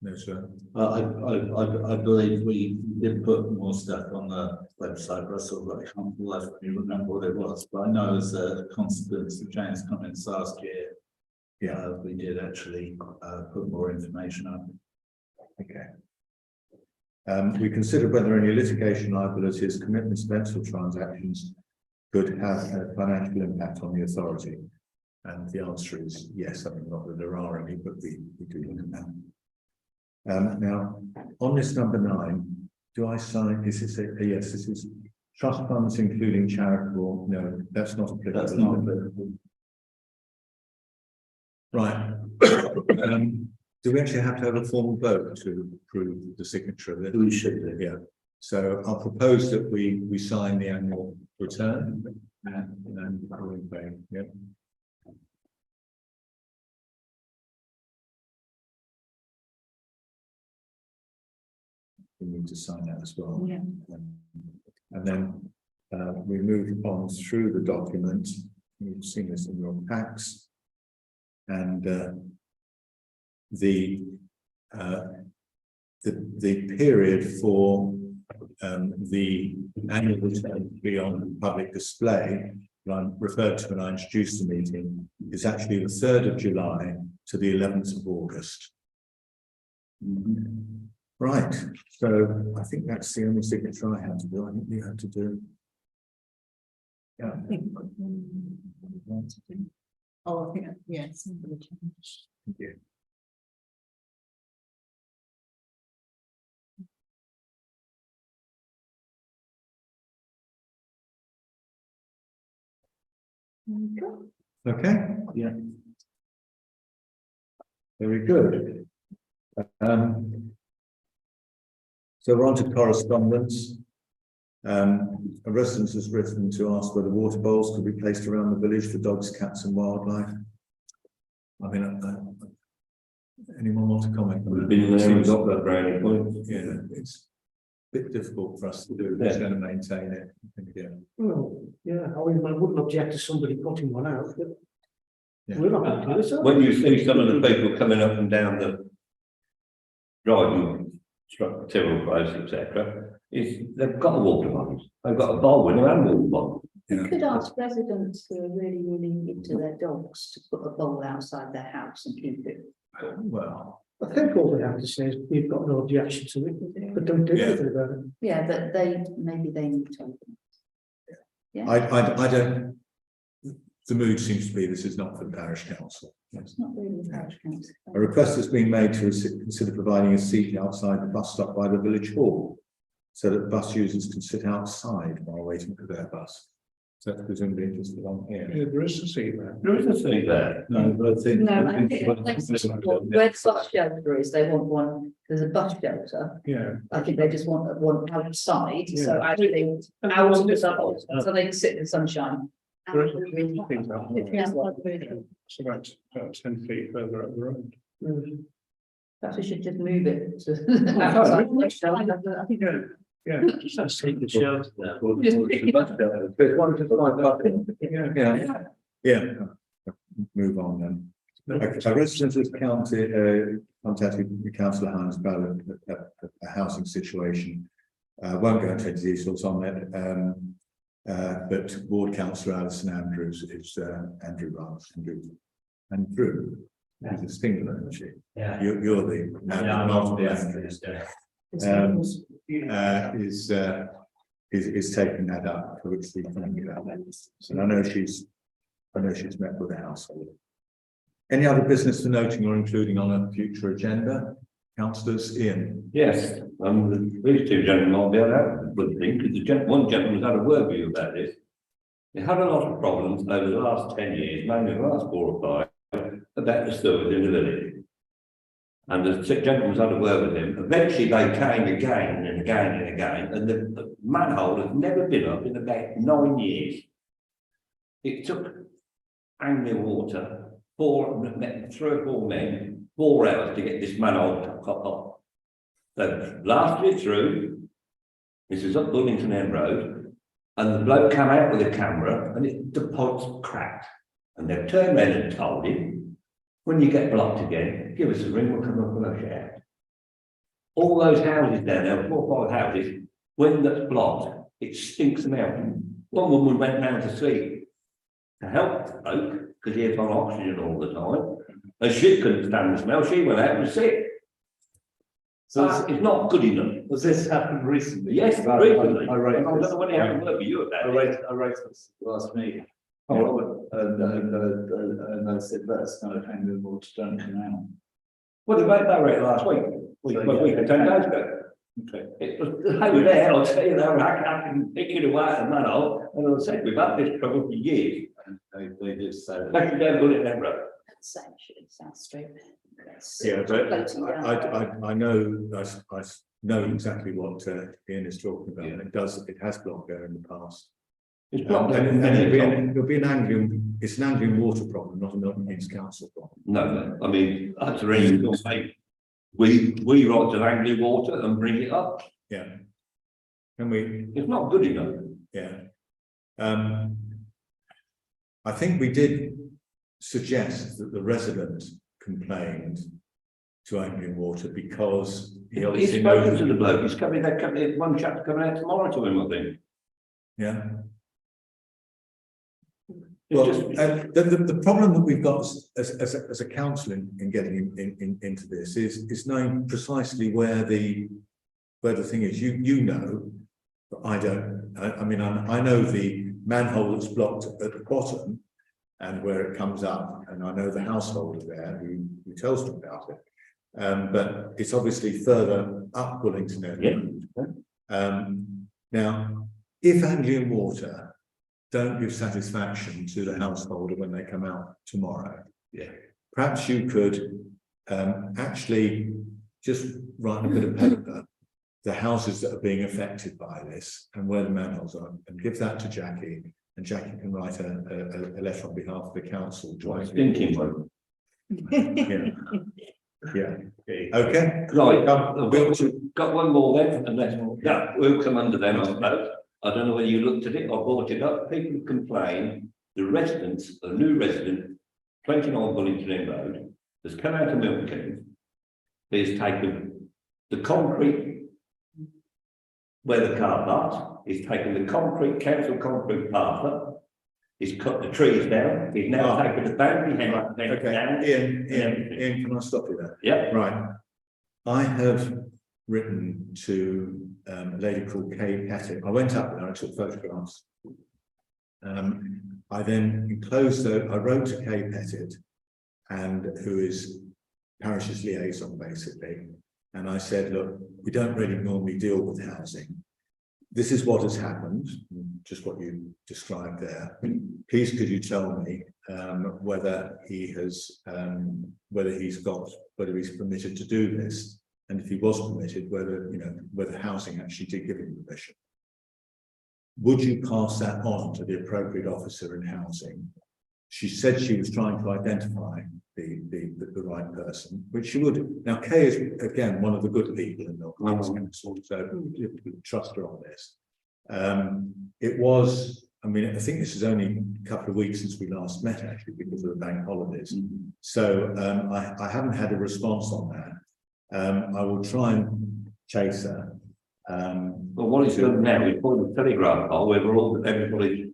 No, sir. I believe we did put more stuff on the website, Russell, but I can't remember what it was. But I know as a consequence of Jane's comments last year, we did actually put more information up. Okay. We considered whether any litigation liabilities, commitments, events, or transactions could have a financial impact on the authority. And the answer is yes. I mean, not that there are any, but we do look at that. Now, on this number 9, do I sign? Is this yes? This is trust funds, including charitable. No, that's not applicable. That's not applicable. Right. Do we actually have to have a formal vote to approve the signature of it? We should do. Yeah. So I'll propose that we sign the annual return and yeah. We need to sign that as well. Yeah. And then we move on through the document. You've seen this in your packs. And the period for the annual return to be on public display that I referred to when I introduced the meeting is actually the 3rd of July to the 11th of August. Right, so I think that's the only signature I had to do. I think you had to do. Yeah. Oh, I think, yes. Thank you. Okay. Yeah. Very good. So we're on to correspondence. A resident has written to ask whether water bowls could be placed around the village for dogs, cats, and wildlife. I mean, anyone want to comment on that? Been there and got that brownie point. Yeah, it's a bit difficult for us to do. Who's going to maintain it? Well, yeah, I mean, I wouldn't object to somebody putting one out, but we're not going to do it. When you see some of the people coming up and down the driving Tyrrell Close, etc., they've got a water bowl. They've got a bowl in their own water bowl. You could ask residents who are really into their dogs to put a bowl outside their house and keep it. Well, I think all they have to say is we've got no objection to it, but don't do anything about it. Yeah, but maybe they need to. Yeah, I don't, the mood seems to be this is not for the parish council. it's not really the parish council. A request has been made to consider providing a seat outside the bus stop by the village hall, so that bus users can sit outside while waiting for their bus. So that's presumably just along here. Yeah, there is a seat there. There is a seat there. No, but I think. No, I think where the bus shelter is, they want one, there's a bus shelter. Yeah. I think they just want one outside, so actually out of the bus, so they can sit in the sunshine. There is a seat there. Yeah. It's about 10 feet further up the road. Perhaps we should just move it to. outside. I think Yeah. Just take the shelter there. There's one just like that. Yeah. Move on then. A resident has contacted the council Hans about a housing situation. Won't go into details on it. But ward councillor Alison Andrews is Andrew. Who's a singular, isn't she? Yeah. You're the multiple Andrews. Is taking that up for which we thank you. And I know she's met with the household. Any other business for noting or including on a future agenda? Councillors, Ian. Yes, these two gentlemen will be able to have a good thing, because one gentleman's had a word with you about this. They had a lot of problems over the last 10 years, mainly the last 4 or 5, about the sewers in the village. And the gentleman's had a word with him. Eventually they came again and again and again, and the manhole has never been up in about 9 years. It took Anglia Water 3 or 4 men 4 hours to get this manhole top up. So blasted it through. This is up Bullington End Road, and the bloke came out with a camera, and the pipes cracked. And they've turned around and told him, when you get blocked again, give us a ring, we'll come up and flush it out. All those houses down there, 4 or 5 houses, when that's blocked, it stinks them out. One woman went round to see to help the bloke, because he had on oxygen all the time, and she couldn't stand the smell, she went out and was sick. So it's not good enough. Has this happened recently? Yes, recently. I don't know when it happened with you about it. I raised this last meeting. And I said, let's not hang the water, don't come out. Well, they made that right last week. Week or 10 days ago. Okay. It was, they were there, I'll tell you, they were acting, picking it away at the manhole, and I said, we've had this trouble for years. And they did say. Back to their bullet then, bro. Same shit, South Street. Yeah, but I know exactly what Ian is talking about. And it has blocked there in the past. It's blocked. And it'll be an Anglian, it's an Anglian water problem, not a Milton Keynes Council problem. No, I mean, that's the reason we write to Anglia Water and bring it up. Yeah. Can we? It's not good enough. Yeah. I think we did suggest that the resident complained to Anglian Water because he obviously He's spoken to the bloke, he's coming, one chap's coming out tomorrow to him, I think. Yeah. Well, the problem that we've got as a council in getting into this is knowing precisely where the thing is. You know, but I don't. I mean, I know the manhole that's blocked at the bottom and where it comes up, and I know the householder there who tells me about it. But it's obviously further up Bullington End Road. Now, if Anglian Water don't give satisfaction to the householder when they come out tomorrow, perhaps you could actually just write a bit of paper, the houses that are being affected by this and where the manholes are, and give that to Jackie, and Jackie can write a letter on behalf of the council. Thinking one. Yeah. Okay. Right. Got one more then, and then we'll come under them. I don't know whether you looked at it or brought it up. People complain. The residents, a new resident, 29 Bullington End Road, has come out of Milton Keynes. He's taken the concrete where the car parks. He's taken the concrete council concrete path up. He's cut the trees down, he's now taken the boundary hedge Okay, down. Ian, can I stop you there? Yeah. Right. I have written to a lady called Kay Pettit. I went up there, I took photographs. I then enclosed, I wrote to Kay Pettit, and who is Parish's liaison basically. And I said, look, we don't really normally deal with housing. This is what has happened, just what you described there. Please could you tell me whether he has, whether he's permitted to do this, and if he was permitted, whether, you know, whether housing actually did give him permission. Would you pass that on to the appropriate officer in housing? She said she was trying to identify the right person, which she would. Now, Kay is again one of the good people in Milton Keynes Council, so trust her on this. It was, I mean, I think this is only a couple of weeks since we last met, actually, because of the bank holidays. So I haven't had a response on that. I will try and chase her. Well, what he's done now, he's put the telegraph pole where everybody's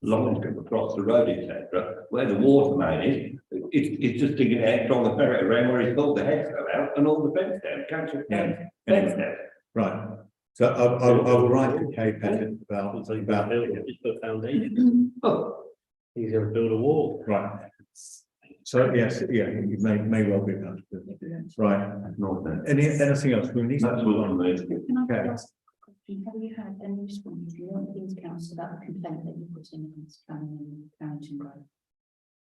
lines go across the road, etc. Where the water main is, it's just digging out, trying to ferret around where he's pulled the heads go out and all the fence down, council fence down. Right. So I will write to Kay Pettit about Just put a foundation. Oh, He's going to build a wall. right. So yes, yeah, you may well be that. Right. Anything else? We need that's to what move I'm on. saying. Can I Okay. ask a question? Have you had any response from Milton Keynes Council about the complaint that you put in against planning and Carrington Grove?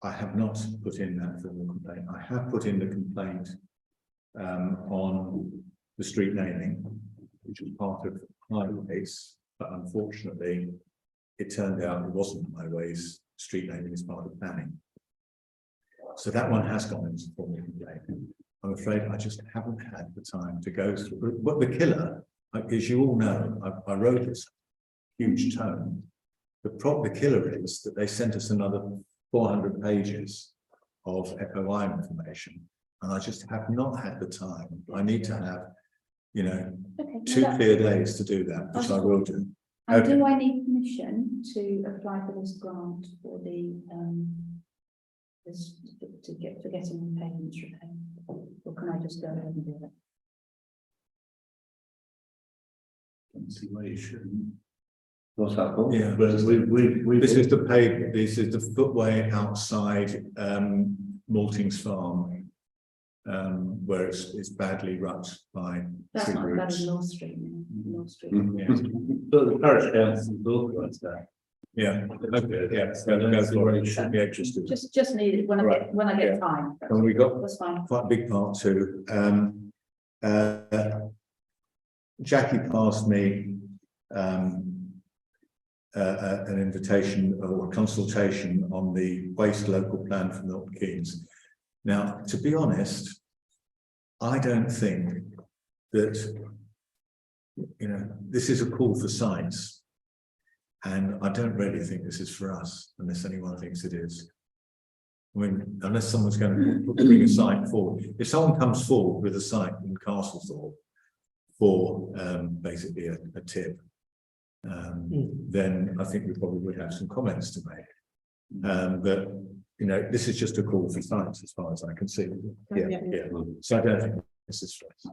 I have not put in that formal complaint. I have put in the complaint on the street naming, which was part of the highways, but unfortunately, it turned out it wasn't highways. Street naming is part of planning. So that one has gone into formal complaint. I'm afraid I just haven't had the time to go through. But the killer, as you all know, I wrote this huge tome. The killer is that they sent us another 400 pages of FOI information, and I just have not had the time. I need to have, you know, Okay, 2 clear days to do that, which I will do. And Okay. do I need permission to apply for this grant for the this for getting payments repaid, or can I just go ahead and do that? Don't see why you shouldn't. What's that for? Yeah, But we this is the footway outside Maltings Farm, where it's badly rut by That's tree not bad roots. as North Street, North Street. Yeah. But the parish council authorised that. Yeah, okay, yeah, I don't see why you shouldn't. yeah, just do. Just need it when I Right. get, when I Yeah. get time. And we got That's fine. quite a big part too. Jackie passed me an invitation or a consultation on the waste local plan for Milton Keynes. Now, to be honest, I don't think that, you know, this is a call for science. And I don't really think this is for us, unless anyone thinks it is. I mean, unless someone's going to bring a site forward. If someone comes forward with a site in Castlethorpe for basically a tip, then I think we probably would have some comments to make. But, you know, this is just a call for science as far as I can see. Yeah. So I don't think this is for us.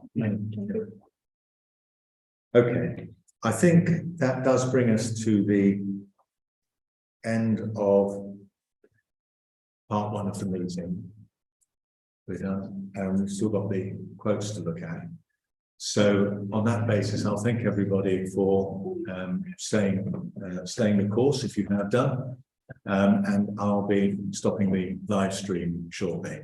Okay, I think that does bring us to the end of part 1 of the meeting. We've still got the quotes to look at. So on that basis, I'll thank everybody for staying the course if you have done. And I'll be stopping the live stream shortly.